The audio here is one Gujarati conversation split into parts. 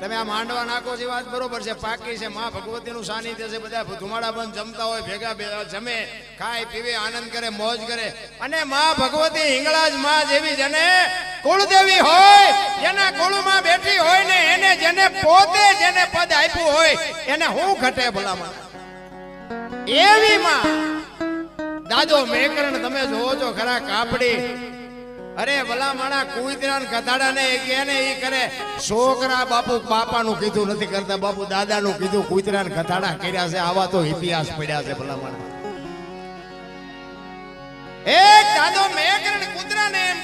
તમે આ માંડવા નાખો છે વાત બરોબર છે, પાકી છે, માં ભગવતીનું સાનિધ્ય છે, બધા ધુમાડા બંધ જમતા હોય, ભેગા જમે, ખાય પીવે, આનંદ કરે, મોજ કરે, અને માં ભગવતી હિંગળાજ માં જેવી જેને કુળદેવી હોય, જેના કુળમાં બેઠી હોય ને એને જેને પોતે જેને પદ આપ્યું હોય એને હું ઘટે ભલામાં એવી માં દાદો મેકરણ તમે જોવો છો ખરા કાપડી. અરે ભલા માણા કુતરા ગધાડા ને કેને ઈ કરે, છોકરા બાપુ બાપાનું કીધું નથી કરતા, બાપુ દાદાનું કીધું, કુતરા ને ગધાડા કર્યા છે. આવા તો ઇતિહાસ પડ્યા છે ભલા માણા. એક દાદો મેકરણ કુતરાને એમ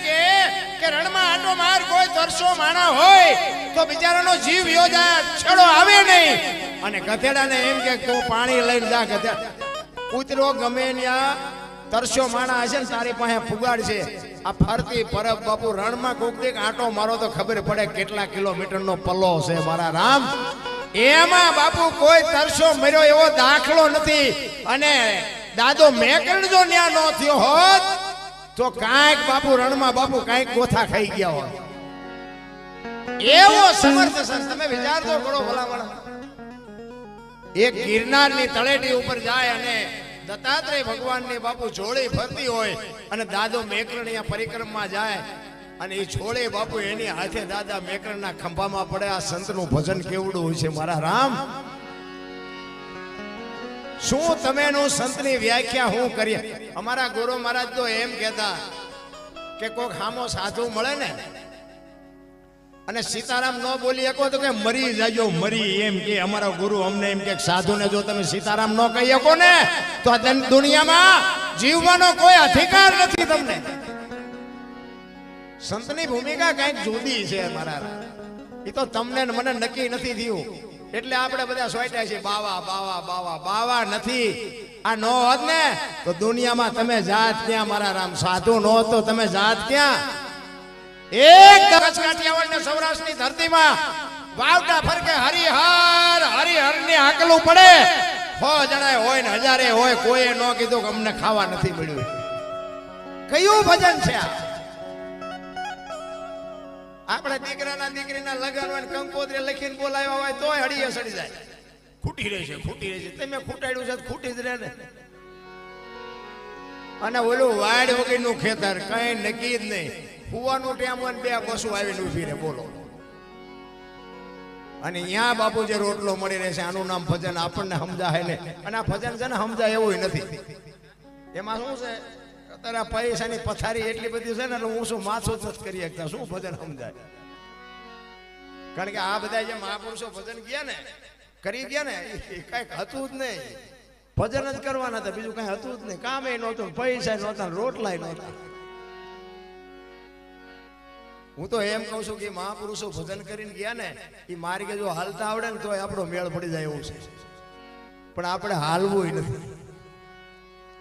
કે રણમાં આટો માર કોઈ તરસો માણા હોય તો બિચારાનો જીવ વયો જાય, છેડો આવે નહીં. અને ગધેડાને એમ કે તું પાણી લઈને જા. ગધેડા કૂતરો ગમે ત્યાં તરસ્યો માણા હશે ને તારી પાસે ફુગાડ છે. આ ફરતી પરબ બાપુ રણમાં કોક દેક આંટો મારો તો ખબર પડે કેટલા કિલોમીટરનો પલ્લો છે મારા રામ. એમાં બાપુ કોઈ તરસ્યો મર્યો એવો દાખલો નથી. અને દાદો મેકરણ જો ન્યા નો થયો હોત તો કાંઈક બાપુ રણમાં બાપુ કાંઈક ગોથા ખાઈ ગયા હોત. એવો સમર્થ છે. તમે વિચારજો કરો ભલામણ. એક ગિરનારની તળેટી ઉપર જાય અને દત્તાત્રેય ભગવાનની બાપુ જોડી ફરતી હોય અને દાદો મેકરણ અહીંયા પરિક્રમા જાય અને એ છોડે બાપુ એની હાથે દાદા મેકરણના ખંભામાં પડે. આ સંતનું ભજન કેવડું હોય છે મારા રામ. શું તમેનું સંતની વ્યાખ્યા હું કરીએ. અમારા ગુરુ મહારાજ તો એમ કહેતા કે કોઈક હામો સાધુ મળે ને અને સીતારામ ન બોલી શકો તો કે મરી જાજો, મરી એમ કે અમારા ગુરુ અમને એમ કે સાધુને જો તમે સીતારામ ન કહી શકો ને તો આ દુનિયામાં જીવવાનો કોઈ અધિકાર નથી તમને. સંતની ભૂમિકા કઈક જુદી છે મારા. એ તો તમને મને નક્કી નથી થયું એટલે આપણે બધા સોટ્યા છીએ. બાવા બાવા બાવા બાવા નથી. આ નો હોત ને તો દુનિયામાં તમે જાત ક્યાં મારા રામ. સાધુ નો તો તમે જાત ક્યાં. એક કચ્છ કાઠિયાવાડ ને સૌરાષ્ટ્રની ધરતીમાં વાવટા ફરકે હરિહર હરિહર ને હાકલું પડે. 100 જણા હોય ને 1000 હોય, કોઈ ન કીધું કે અમને ખાવા નથી મળ્યું. કયું ભજન છે આ? આપણે દીકરાના દીકરીના લગ્ન હોય કંકોત્રી લખીને બોલાવ્યા હોય તોય હડીએ સડી જાય. ખૂટી રહે છે, ખૂટી રહે છે. તમે ખૂટાડ્યું છે ખૂટી જ રહે ને. અને ઓલું વાડ વગરનું ખેતર કઈ નક્કી જ નહીં. કુવાનું ટેમ હોય બે પશુ આવીને ઉભી રહે બોલો. અને અહીંયા બાપુ જે રોટલો મળી રહેશે આનું નામ ભજન. આપણને સમજાય ને. અને આ ભજન છે ને સમજાય એવું નથી. એમાં શું છે અત્યારે પૈસાની પથારી એટલી બધી છે ને એટલે હું શું માથું જ કરી શકતા. શું ભજન સમજાય? કારણ કે આ બધા જે મહાપુરુષો ભજન ગયા ને કરી ગયા ને કઈક હતું જ નહીં. ભજન જ કરવાના હતા, બીજું કઈ હતું જ નહીં. કામે નહોતું, પૈસા નહોતા, રોટલાય નહોતા. હું તો એમ કહું છું કે મહાપુરુષો ભજન કરીને ગયા ને એ માર્ગે જો હાલતા આવડે ને તો આપણો મેળ પડી જાય એવું છે. પણ આપણે હાલવું નથી.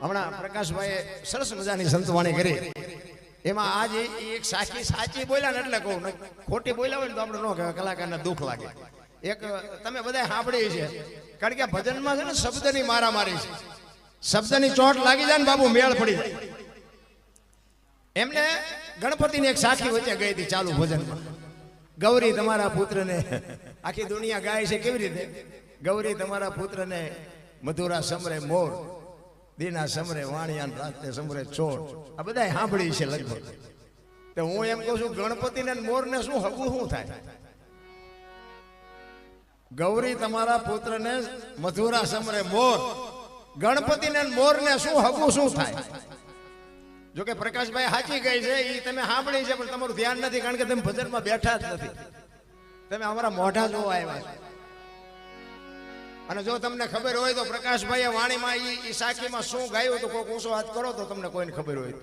હમણાં પ્રકાશભાઈએ સરસ મજાની સંતવાણી કરી. એમાં આજે એક સાચી બોલ્યા ને એટલે કહું, ખોટી બોલ્યા હોય ને તો આપણે ન કહેવાય, કલાકારને દુઃખ લાગે. એક તમે બધા સાંભળી છે કારણ કે ભજનમાં છે ને શબ્દની મારામારી છે. શબ્દની ચોટ લાગી જાય ને બાબુ મેળ પડી જાય. એમને ગણપતિની એક સાખી વચ્ચે ગઈ હતી ચાલુ ભજનમાં. ગૌરી તમારા પુત્રને આખી દુનિયા ગાય છે કેવી રીતે. ગૌરી તમારા પુત્રને મધુરા સમરે મોર, દીના સમરે વાણિયાન રાતે સમરે ચોર. આ બધા સાંભળી છે લગભગ. તો હું એમ કહું છું ગણપતિને મોરને શું હગું શું થાય? ગૌરી તમારા પુત્રને મધુરા સમરે મોર, ગણપતિને મોરને શું હગું શું થાય? જો કે પ્રકાશભાઈ સાચી ગઈ છે એ તમે સાંભળી છે પણ તમારું ધ્યાન નથી કારણ કે તમે ભજનમાં બેઠા જ નથી. તમે અમારા મોઢા જોવા આવ્યા છો. અને જો તમને ખબર હોય તો પ્રકાશભાઈએ વાણીમાં એ સાખીમાં શું ગાયું તો કોઈ ઊંચો હાથ કરો તો તમને કોઈને ખબર હોય.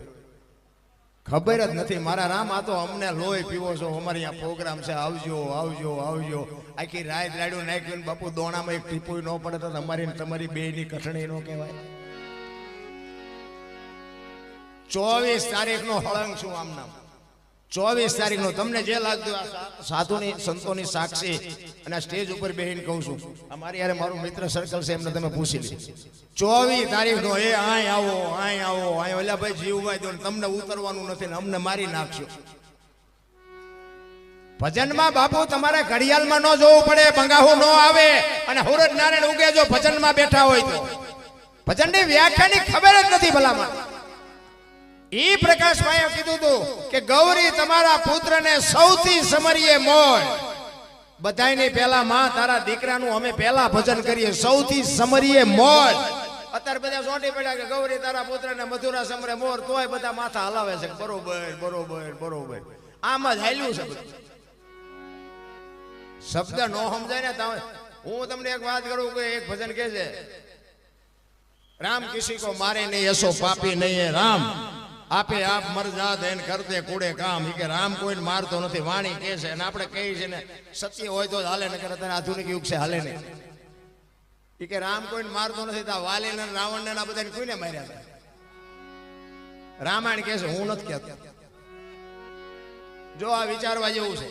ખબર જ નથી મારા રામ. આ તો અમને લોહી પીવો છો. અમારે અહીંયા પ્રોગ્રામ છે, આવજો આવજો આવજો. આખી રાત રાડ્યું નાખ્યું બાપુ દોણામાં એક ટીપું ન પડે તો તમારી તમારી બેની કઠણી ન કહેવાય. 24 તારીખનો હળંગ છું આમ નામ. 24 તારીખનો તમને જે લાગતું સાધુની સંતોની સાક્ષી અને સ્ટેજ ઉપર બેહીને કહું છું. અમારી યારે મારું મિત્ર સર્કલ છે એમને તમે પૂછી લો. 24 તારીખનો એ આય આવો આય આવો આય. ઓલા ભાઈ જીવભાઈ દો તમને ઉતરવાનું નથી ને અમને મારી નાખશો. ભજનમાં બાપુ તમારે ઘડિયાળમાં ન જોવું પડે, બંગાહું ન આવે અને સૂરજ નારાયણ ઉગે જો ભજનમાં બેઠા હોય તો. ભજનની વ્યાખ્યાની ખબર જ નથી ભલામાં. ઈ પ્રકાશભાઈએ કીધું હતું કે ગૌરી તમારા પુત્રને સૌથી સમરીએ મોય. બધાયની પહેલા માં તારા દીકરાનું અમે પહેલા ભજન કરીએ, સૌથી સમરીએ મોય. અત્યારે બધા સોટી પડ્યા કે ગૌરી તારા પુત્રને મથુરા સમરે મોર, તોય બધા માથા હલાવે છે બરોબર બરોબર બરોબર. આમ જ હાલ્યું છે બધું. શબ્દ નો સમજાય ને તમે. હું તમને એક વાત કરું કે એક ભજન કે છે, રામ કિસી કો મારે નહીં એસો પાપી નહીં રામ, આપે આપ મર જા દેન કરતે કુડે કામ. કે રામ કોઈને મારતો નથી, વાણી કે છે. અને આપણે કહીએ છીએ ને સત્ય હોય તો હાલે, ને કરે આધુનિક યુગ છે હાલે નહીં. એ કે રામ કોઈને મારતો નથી, તો વાલી ને રાવણ ને બધાને કોઈને માર્યા હતા. રામાયણ કે છે, હું નથી કહેતો. જો આ વિચારવા જેવું છે.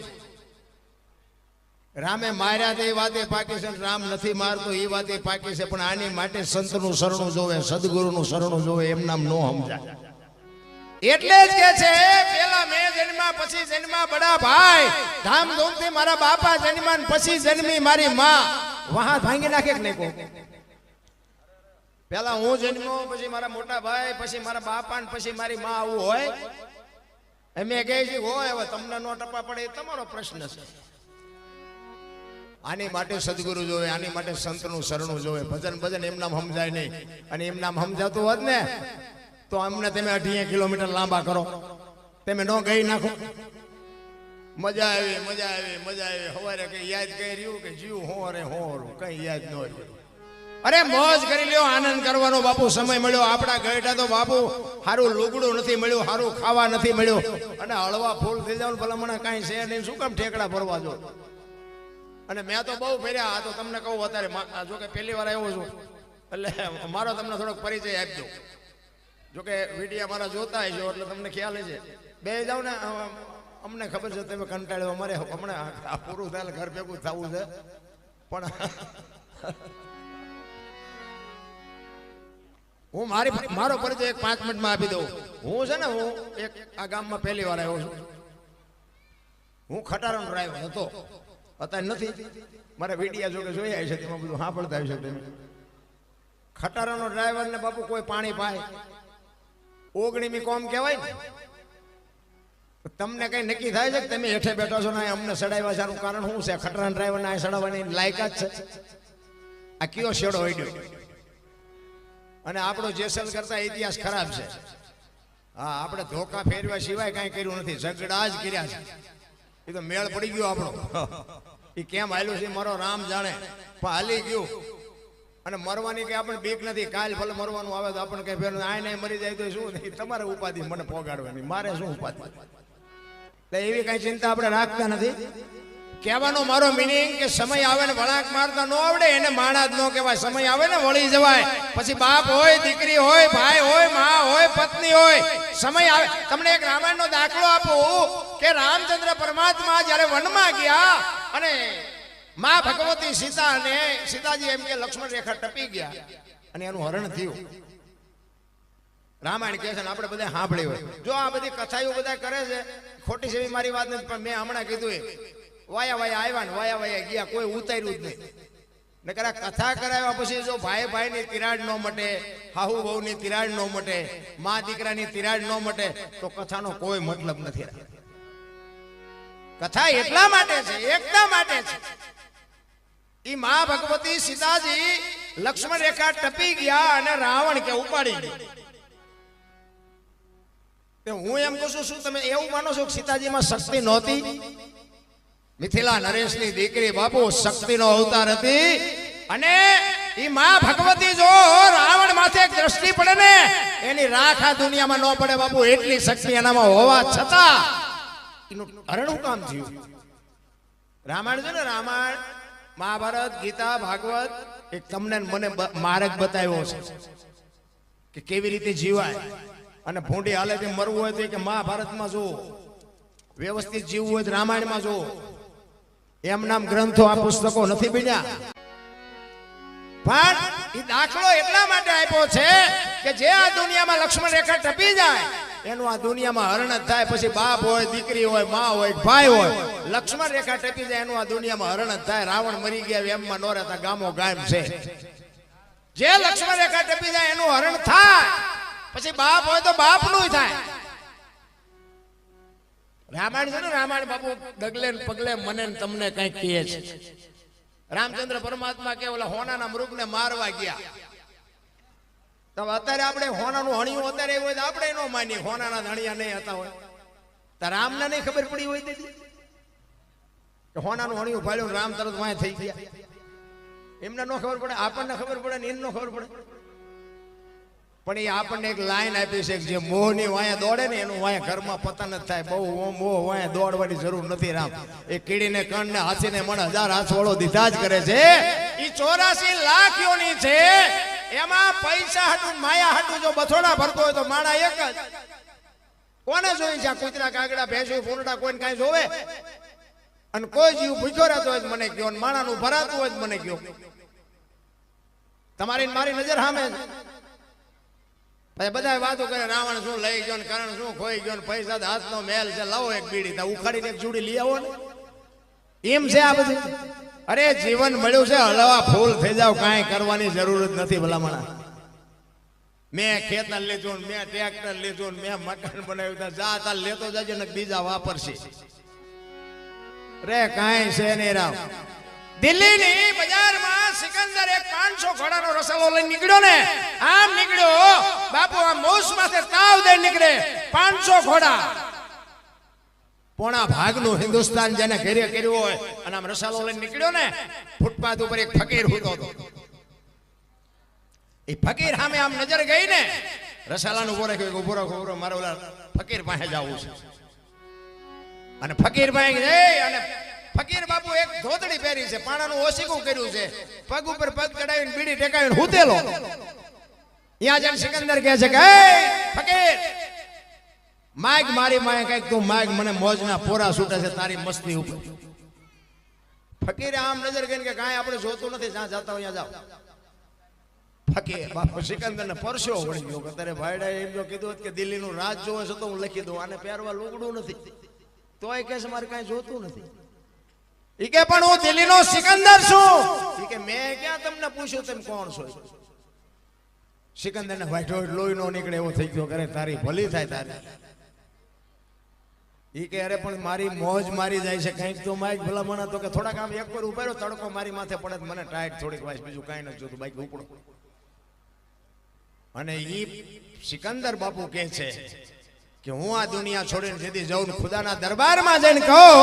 રામે માર્યા તો એ વાતે પાકી છે, રામ નથી મારતો એ વાતે પાકી છે. પણ આની માટે સંતનું શરણું જોવે, સદગુરુનું શરણું જોવે, એમ નામ નો સમજાય. એટલે જ કે છે પેલા મેં જન્મા પછી જન્મા બડા ભાઈ, ધામધૂમથી મારા બાપા જન્મા પછી જન્મી મારી માં. વહા ભાંગી નાખે કે નહીં કહો? પેલા હું જન્મો, પછી મારા મોટા ભાઈ, પછી મારા બાપા ને પછી મારી માં, આવું હોય? અમે કહે છે હોય. હવે તમને નો ટપા પડે એ તમારો પ્રશ્ન છે. આની માટે સદગુરુ જોવે, આની માટે સંતનું શરણું જોવે. ભજન ભજન એમ નામ સમજાય નહીં. અને એમ નામ સમજાતું હોત ને તો અમને તમે 18 કિલોમીટર લાંબા કરો, તમે નો ગઈ નાખો. મજા આવી મજા આવી મજા આવી. સવારે કઈ યાદ કઈ રહ્યું કે જીવ હોરે હોરું કઈ યાદ ન રહ્યું. અરે મોજ કરી લ્યો, આનંદ કરવાનો બાપુ સમય મળ્યો. આપણા ગઈઢા તો બાપુ સારું લુગડું નથી મળ્યું, સારું ખાવા નથી મળ્યું, અને હળવા ફૂલ થઈ જાવ ભલામણા કાંઈ છે નહીં. શું કામ ઠેકડા ભરવા જો? અને મેં તો બહુ ફેર્યા. આ તો તમને કહું અત્યારે, જો કે પહેલી વાર આવ્યો છું એટલે મારો તમને થોડોક પરિચય આપજો. જોકે વિડીયો મારા જોતા હશો એટલે તમને ખ્યાલ છે. બે જાવ ને, અમને ખબર છે તમે કંટાળ્યો. અમારે હમણાં પૂરું થાય ઘર ભેગું થવું છે. પણ હું મારો પરિચય એક 5 મિનિટમાં આપી દઉં. હું છે ને, હું એક આ ગામમાં પહેલી વાર આવ્યો છું. હું ખટારાનો ડ્રાઈવર હતો, અત્યારે નથી. મારા વિડીયા જોકે જોયા છે, તેમાં બધું સાંભળતા હશે તમે. ખટારાનો ડ્રાઈવર ને બાપુ કોઈ પાણી પાય, ઓગણીમી કોમ કહેવાય ને. તમને કઈ નક્કી થાય છે કે તમે હેઠે બેઠો છો ને અમને સડાવ્યા છે? કારણ શું છે? ખટારાના ડ્રાઈવર ને સડાવવાની લાયકાત છે? આ કયો શેડો હોય? અને આપણો જેસલ કરતા ઇતિહાસ ખરાબ છે. હા, આપણે ધોકા ફેરવા સિવાય કઈ કર્યું નથી, ઝઘડા જ કર્યા છે. એ તો મેળ પડી ગયો આપણો. એ કેમ હાલ્યું છે મારો રામ જાણે, પણ હાલી ગયું. અને મરવાની કઈ આપણે બીક નથી. કાલ ભલે મરવાનું આવે તો આપણે કઈ ફેર આય નહીં મરી જાય તો શું નહીં, તમારે ઉપાધિ મને પોગાડવાની, મારે શું ઉપાધિ? એવી કઈ ચિંતા આપણે રાખતા નથી. કહેવાનો મારો મિનિંગ કે સમય આવે ને વળાંક મારતા ન આવડે એને માણા જ ન કહેવાય. સમય આવે ને વળી જવાય. પછી બાપ હોય, દીકરી હોય, ભાઈ હોય, માં હોય, પત્ની હોય, સમય આવે. તમને એક રામાયણનો દાખલો આપું કે રામચંદ્ર પરમાત્મા જયારે વનમાં ગયા અને માં ભગવતી સીતા અને સીતાજી એમ કે લક્ષ્મણ રેખા ટપી ગયા અને એનું હરણ થયું. રામાયણ કહે છે ને આપણે બધા સાંભળી હોય. જો આ બધી કથાઓ બધા કરે છે, ખોટી છે મારી વાત નથી, પણ મેં હમણાં કીધું વાયા વાયા આવ્યા ને વાયા વાયા ગયા, કોઈ ઉતાર્યું જ નહીં. નકર આ કથા કરાવ્યા પછી જો ભાઈ ભાઈની તિરાડ ન મટે, હાહુ વહુની તિરાડ ન મટે, મા દીકરાની તિરાડ ન મટે તો કથાનો કોઈ મતલબ નથી. કથા એટલા માટે છે, એકતા માટે છે. ઈ મા ભગવતી સીતાજી લક્ષ્મણ રેખા ટપી ગયા અને રાવણ કે ઉપાડી ગયો. હું એમ કહું છું, શું તમે એવું માનો છો કે સીતાજીમાં શક્તિ નહોતી? મિથિલા નરેશની દીકરી બાપુ શક્તિનો અવતાર હતી. અને ઈ મા ભગવતી જો રાવણ માથે એક દ્રષ્ટિ પડે ને એની રાખ આ દુનિયામાં ન પડે બાપુ. એટલી શક્તિ એનામાં હોવા છતાં એનું હરણું કામ થયું. રામાયણ છે ને, રામાયણ, મહાભારત, ગીતા, ભાગવત એક તમને મને માર્ગ બતાવ્યો છે કે કેવી રીતે જીવાય. અને ભૂંડી હાલેથી મરવું હોય તો કે મહાભારતમાં જુઓ, વ્યવસ્થિત જીવવું હોય તો રામાયણમાં જુઓ. એમ નામ ગ્રંથો આ પુસ્તકો નથી બન્યા. પણ એ દાખલો એટલા માટે આપ્યો છે કે જે આ દુનિયામાં લક્ષ્મણ રેખા ટપી જાય એનું આ દુનિયામાં હરણ જ થાય. પછી બાપ હોય, દીકરી હોય, માં હોય, ભાઈ હોય, લક્ષ્મણ રેખા ટપી જાય એનું આ દુનિયામાં હરણ જ થાય. રાવણ મરી ગયા એમમાં નો રહેતા ગામો ગામ છે. જે લક્ષ્મણ રેખા ટપી જાય એનું હરણ થાય. પછી બાપ હોય તો બાપનું થાય. રામાયણ છે ને, રામાયણ બાપુ ડગલે ને પગલે મને ને તમને કઈક કહે છે. રામચંદ્ર પરમાત્મા કે ઓલા હોનાના મૃગને મારવા ગયા. તો અત્યારે આપણે હોનાનું હણિયું અત્યારે એવું હોય તો આપણે ન માનીએ હોનાના ધણિયા નહીં હતા હોય. તો રામને નહીં ખબર પડી હોય તેથી કે હોનાનું હણિયું ફાડ્યું રામ તરત વાંય થઈ ગયા. એમને ન ખબર પડે, આપણને ખબર પડે ને એને ન ખબર પડે. પણ એ આપણને એક લાઈન આપી છે કે જે મોહની વાયા દોડે ને એનું વાયા ઘરમાં પતન જ થાય. બહુ મોહ વાયા દોડવાની જરૂર નથી. રામ એ કીડીને કણને હાથીને મણ 1000 હાથવાળો દીધા જ કરે છે. એ 84 લાખ યોની છે. એમાં પૈસા હાટું માયા હાટું જો બથોડા ભરતો હોય તો માણા એક જ. કોને જોઈ છે? કૂતરા, કાગડા, ભેંસું, ફૂંડા કોઈને કાંઈ જોવે? અને કોઈ જીવ ભૂખ્યો રહેતો હોય મને કયો, માણાનું ભરાતું હોય મને કયો. તમારી મારી નજર સામે બધા વાતો કરે. રાવણ શું લઈ ગયો ને કરણ શું ખોઈ ગયો ને પૈસા હાથનો મેલ છે, લાવો એક બીડી તા ઉખાડીને એક જુડી લઈ આવો ને. એમ છે આ બધું. અરે જીવન મળ્યું છે, હળવા ફૂલ થઈ જાવ, કાંઈ કરવાની જરૂર જ નથી. ભલામણા મેં ખેતર લીધું, મેં ટ્રેક્ટર લીધું, મેં મકાન બનાવ્યું, જા તાર લેતો જજે ને બીજા વાપરશે. રે કાંઈ છે નહીં. રામ દિલ્હીની બજારમાં સિકંદર એક 500 ઘોડાનો રસાલો લઈને નીકળ્યો ને. આમ નીકળ્યો બાપુ, આ મોસ માથે તાવ દઈ નીકળે. 500 ઘોડા. પોણા ભાગનું હિન્દુસ્તાન જેને ઘેરે કર્યું હોય અને આમ રસાલો લઈને નીકળ્યો ને. ફૂટપાથ ઉપર એક ફકીર સૂતો હતો. એ ફકીર સામે આમ નજર ગઈ ને, રસાલાનું ઉભો રાખ્યો. ઉભો રાખો, મારે ઓલા ફકીર પાસે જવું છે. અને ફકીર પાસે જઈ અને ફકીર બાપુ એક ધોતડી પહેરી છે, પાણાનું ઓશીકું કર્યું છે, પગ ઉપર પગ ચડાવીને બીડી ટેકાવીને હુતેલો. ત્યાં જેમ સિકંદર કહે છે કે ફકીર માગ મારી માય કઈક તું માગ, મને મોજના પોરા છૂટે છે તારી મસ્તી ઉપર. ફકીરે આમ નજર કરીને કે કાંઈ આપણે જોતું નથી, જ્યાં જતા હોય જાઓ. ફકીર બાપુ સિકંદરને પરસ્યો વળી ગયો. અત્યારે ભાઈડા એમ જો કીધું કે દિલ્હીનું રાજ જોવે છે તો હું લખી દઉં, આને પહેરવા લુગડું નથી. તોય કે મારે કાંઈ જોતું નથી. ઈ કે પણ હું દિલ્હીનો સિકંદર છું. ઈ કે મેં ક્યાં તમને પૂછ્યું તમે કોણ છો? સિકંદરને વાઢો લોહી નો નીકળે એવો થઈ ગયો. કરે તારી ભલી થાય તારી. ઈ કે અરે પણ મારી મોજ મારી જાય છે, કંઈક તો માઈક ભલામણા. તો કે થોડાક આમ એક પર ઉભા રહ્યો, તડકો મારી માથે પડે મને ટાઈટ થોડીક વાસ, બીજું કાંઈ નથી જોતું, બાઈક ઉપડો. અને ઈ સિકંદર બાપુ કહે છે કે હું આ દુનિયા છોડીને જેથી જાઉં ખુદાના દરબારમાં જઈને કહું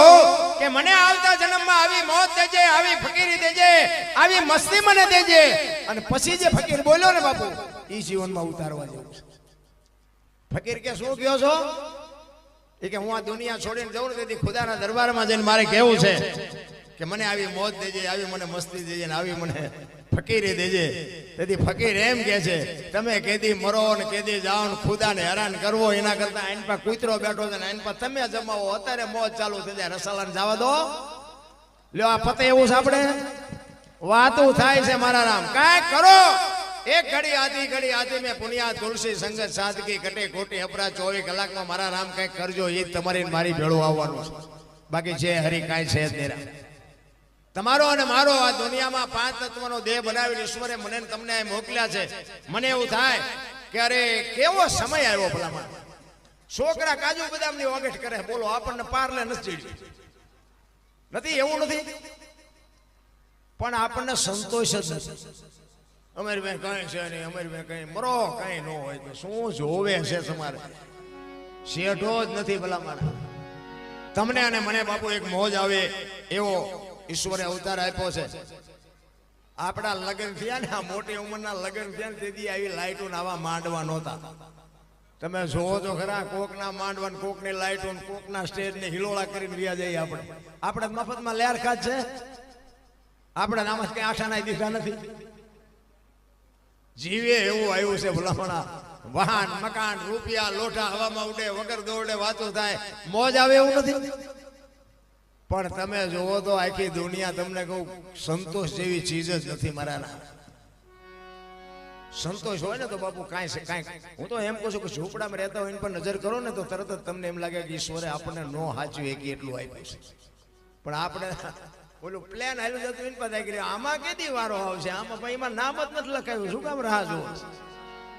કે મને આવતા જન્મમાં આવી મોત દેજે, આવી ફકીરી દેજે, આવી મસ્તી મને દેજે. અને પછી જે ફકીર બોલ્યો ને બાપુ, ઈ જીવનમાં ઉતારવા જેવું છે. ફકીર કે શું કહો છો? એ કે હું આ દુનિયા છોડીને જાઉં તેથી ખુદાના દરબારમાં જઈને મારે કહેવું છે કે મને આવી મોત દેજે, આવી મને મસ્તી દેજે ને આવી મને ફકીરી દેજે. તેથી ફકીર એમ કે છે તમે કેદી મરો ને કેદી જાઓ ને ખુદાને હેરાન કરવો એના કરતા આઈન પર કૂતરો બેઠો છે ને આઈન પર તમે જમાવો. અત્યારે મોજ ચાલુ થઈ જાય, રસાલાને જવા દો. લ્યો આ પતે એવું છે, આપણે વાતું થાય છે. મારા રામ કાંઈક કરો. એક ઘડી આધી મેં પુનિયા તુલસી સંગત સાદગી કટે ખોટી અપરા 24 કલાકમાં મારા રામ કંઈક કરજો. એ તમારી મારી ભેળું આવવાનું છે. બાકી છે હરી કાંઈ છે જ નહીં. તમારો અને મારો આ દુનિયામાં 5 તત્વનો દેહ બનાવીને ઈશ્વરે મને તમને મોકલ્યા છે. મને એવું થાય કે અરે કેવો સમય આવ્યો ભલામાં. છોકરા કાજુ બદામની ઓગેટ કરે, બોલો આપણને પારલે નથી એવું નથી, પણ આપણને સંતોષ જ નથી. અમારી બેન કઈ છે નહીં, અમારી બેન કઈ મરો કઈ ન હોય તો શું જોવે છે તમારે? શેઠો જ નથી ભલામાં. તમને અને મને બાપુ એક મોજ આવે એવો ઈશ્વરે અવતાર આપ્યો છે. આપણા લગ્ન થયા ને, આ મોટી ઉંમરના લગ્ન થયા ને તેથી આવી લાઈટો આવા માંડવા નહોતા. તમે જોવો તો ખરા, કોકના માંડવા કોકની લાઈટો કોકના સ્ટેજ ને હિલોળા કરીને વ્યા જઈએ. આપણે મફતમાં લેર ખાત છે. આપણે નામ જ કઈ આઠાના દીધા નથી. જીવે એવું આવ્યું છે ભલામણા. વાહન મકાન રૂપિયા લોઢા હવામાં ઉડે, વગર દોડે વાતો થાય, મોજ આવે એવું નથી. પણ તમે જોવો તો આખી દુનિયા તમને કહું સંતોષ જેવી ચીજ જ નથી મારા. સંતોષ હોય ને તો બાપુ કાંઈ હું તો એમ કહું છું કે ઝૂંપડામાં રહેતા હોય એની પર નજર કરો ને તો તરત જ તમને એમ લાગે કે ઈશ્વરે આપણને નો હાચવી કે એટલું આપ્યું છે. પણ આપણે ઓલું પ્લેન હાલ્યું જતું એની પર થાય આમાં કેદી વારો આવશે, આમાં ભાઈ એમાં નામ જ નથી લખાયું, શું કામ રાહ જોવો,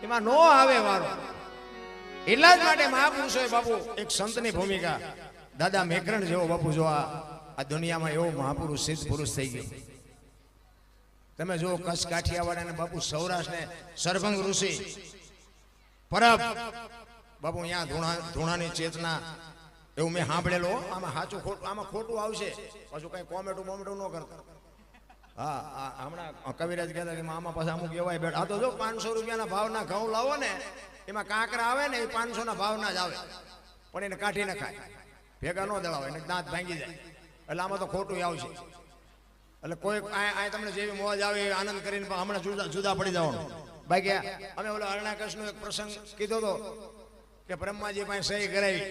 એમાં નો આવે વારો. એટલા જ માટે મહાપુરુષોએ બાપુ એક સંતની ભૂમિકા, દાદા મેઘરણ જેવો બાપુ જો આ દુનિયામાં એવો મહાપુરુષ સિદ્ધ પુરુષ થઈ ગયો. તમે જો કચ્છ કાઠિયાવાડ બાપુ સૌરાષ્ટ્ર ને સરભંગ ઋષિ પરબ બાપુ અહીંયા ધૂણાની ચેતના એવું મેં સાંભળેલો. આમાં સાચું ખોટું, આમાં ખોટું આવશે પાછું કઈ કોમેટું બોમેટું ન કરતા. હા હમણાં કવિરાજ કહેતા કે આમાં પાછા અમુક એવાય બેઠા. આ તો જો 500 રૂપિયાના ભાવના ઘઉં લાવો ને એમાં કાંકરા આવે ને એ 500 ના ભાવના જ આવે, પણ એને કાઢી ન ખાય, ભેગા ન દળાવે, એને દાંત ભાંગી જાય. એટલે આમાં તો ખોટું આવશે. એટલે કોઈ તમને જેવી મોજ આવે આનંદ કરીને હમણાં જુદા પડી જવાનું. બાકી અમે ઓલા હરણાકશનો એક પ્રસંગ કીધો હતો કે બ્રહ્માજી પાસે સહી કરાવી.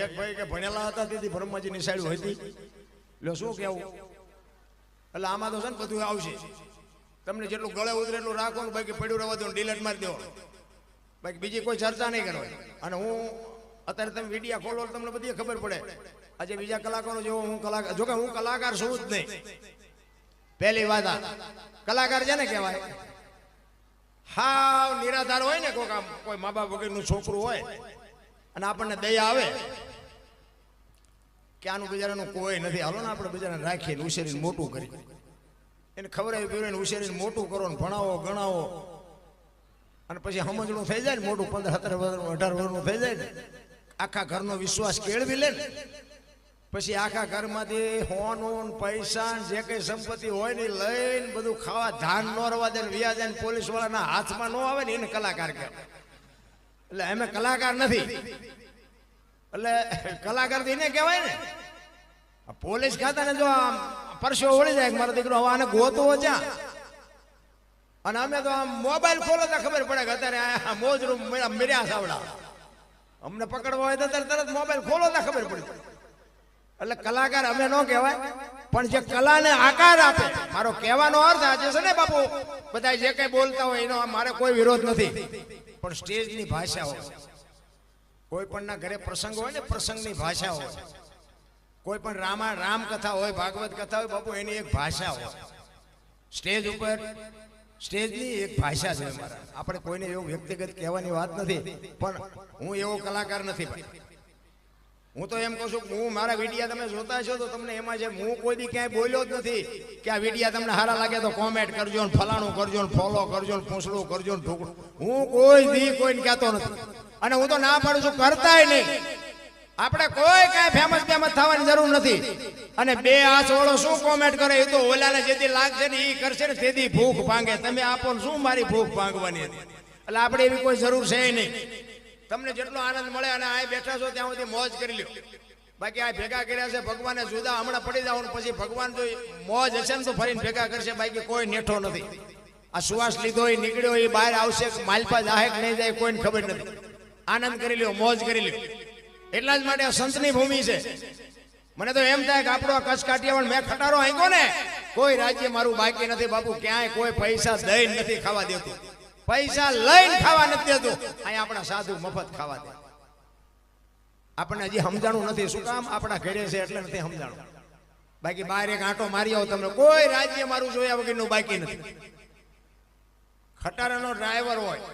એક ભાઈ કે ભણેલા હતા તેથી બ્રહ્માજી નિશાળ્યું હતી, એટલે શું કેવું. એટલે આમાં તો છે ને બધું આવશે, તમને જેટલું ગળે ઉતરે એટલું રાખવાનું, બાકી પડ્યું રહેવા દો, ડિલેટ મારી દેવાનું, બાકી બીજી કોઈ ચર્ચા નહીં કરવાની. અને હું અત્યારે તમે વિડીયા ખોલો તમને બધી ખબર પડે. આજે બીજા કલાકારો જેવો હું કલાકાર, જોકે હું કલાકાર છું જ નહીં. પહેલી વાત કલાકાર છે ને કહેવાય હાવ નિરાધાર હોય ને, કોઈ મા બાપ વગરનું છોકરું હોય અને આપણને દયા આવે કે આનું બિચારાનું કોઈ નથી, હાલો ને આપણે બિચારાને રાખીને ઉછેરીને મોટું કરી, એને ખવડાવી પીવડાવીને ઉછેરીને મોટું કરો ને ભણાવો ગણાવો, અને પછી સમજણું થઈ જાય ને મોટું 15, 17, 18 વર્ષનું થઈ જાય ને, આખા ઘરનો વિશ્વાસ કેળવી લે ને, પછી આખા ઘરમાંથી હોનું પૈસા જે કઈ સંપત્તિ હોય ને લઈને બધું ખાવા ધાન ન રવા દે, વ્યાજ ને પોલીસ વાળાના હાથમાં ન આવે ને એને કલાકાર કહેવાય. એટલે અમે કલાકાર નથી, એટલે કલાકાર એને કહેવાય ને. પોલીસ ખાતા ને જો આમ પરસ્યો વળી જાય મારો દીકરો હવે આને ગોતવો જ્યાં, અને અમે તો આમ મોબાઈલ ખોલો તો ખબર પડે કે અત્યારે મોજ રૂમ મેર્યા સાવડા, અમને પકડવા હોય તો તરત મોબાઈલ ખોલો તો ખબર પડી. એટલે કલાકાર અમે ન કહેવાય, પણ જે કલાને આકાર આપે, મારો કહેવાનો અર્થ આજે છે ને બાપુ, બધા જે કઈ બોલતા હોય એનો મારે કોઈ વિરોધ નથી, પણ સ્ટેજની ભાષા હોય, કોઈ પણ ના ઘરે પ્રસંગ હોય ને પ્રસંગની ભાષા હોય, કોઈ પણ રામકથા હોય, ભાગવત કથા હોય બાપુ, એની એક ભાષા હોય. સ્ટેજ ઉપર સ્ટેજની એક ભાષા છે અમારા. આપણે કોઈને એવું વ્યક્તિગત કહેવાની વાત નથી, પણ હું એવો કલાકાર નથી ભાઈ. હું તો એમ કહું છું કે હું મારા વિડીયા તમે જોતા છો તો તમને એમાં છે, હું કોઈ દી ક્યાંય બોલ્યો જ નથી કે આ વિડીયા તમને સારા લાગે તો કોમેન્ટ કરજો ને ફલાણું કરજો ને ફોલો કરજો ને પૂછડું કરજો ને ઢોકળું. હું કોઈ દી કોઈને કહેતો નથી, અને હું તો ના પાડું છું, કરતાય નહીં. આપણે કોઈ કાંઈ ફેમસ થવાની જરૂર નથી. અને બે હાથ વાળો શું કોમેન્ટ કરે એ તો ઓલાને જેથી લાગશે ને એ કરશે ને તેથી ભૂખ ભાંગે. તમે આપો શું મારી ભૂખ ભાંગવાની હતી? એટલે આપણે એવી કોઈ જરૂર છે નહીં. તમને જેટલો આનંદ મળે અને આ બેઠા છો ત્યાં સુધી મોજ કરી લ્યો. બાકી આ ભેગા કર્યા છે ભગવાને જુદા, હમણાં પડી જાવ પછી ભગવાન જો મોજ હશે ને તો ફરીને ભેગા કરશે, બાકી કોઈ નેઠો નથી. આ સુવાસ લીધો એ નીકળ્યો એ બહાર આવશે, માલપા જાહે કે નહીં જાય કોઈને ખબર નથી. આનંદ કરી લ્યો, મોજ કરી લ્યો. એટલા જ માટે આ સંતની ભૂમિ છે. મને તો એમ થાય કે આપણો કચ્છ કાઠિયાવાડ મેં ખટારો આંક્યો ને, કોઈ રાજ્ય મારું બાકી નથી બાપુ. ક્યાંય કોઈ પૈસા દઈને નથી ખાવા દેતું, પૈસા લઈને ખાવા નથી દેતું. અહીંયા આપણા સાધુ મફત ખાવા દે. આપણને હજી સમજાણું નથી, શું કામ? આપણા ઘરે છે એટલે નથી સમજાણું. બાકી બહાર એક આંટો મારી આવો તમને, કોઈ રાજ્ય મારું જોયા વગરનું બાકી નથી. ખટારાનો ડ્રાઈવર હોય,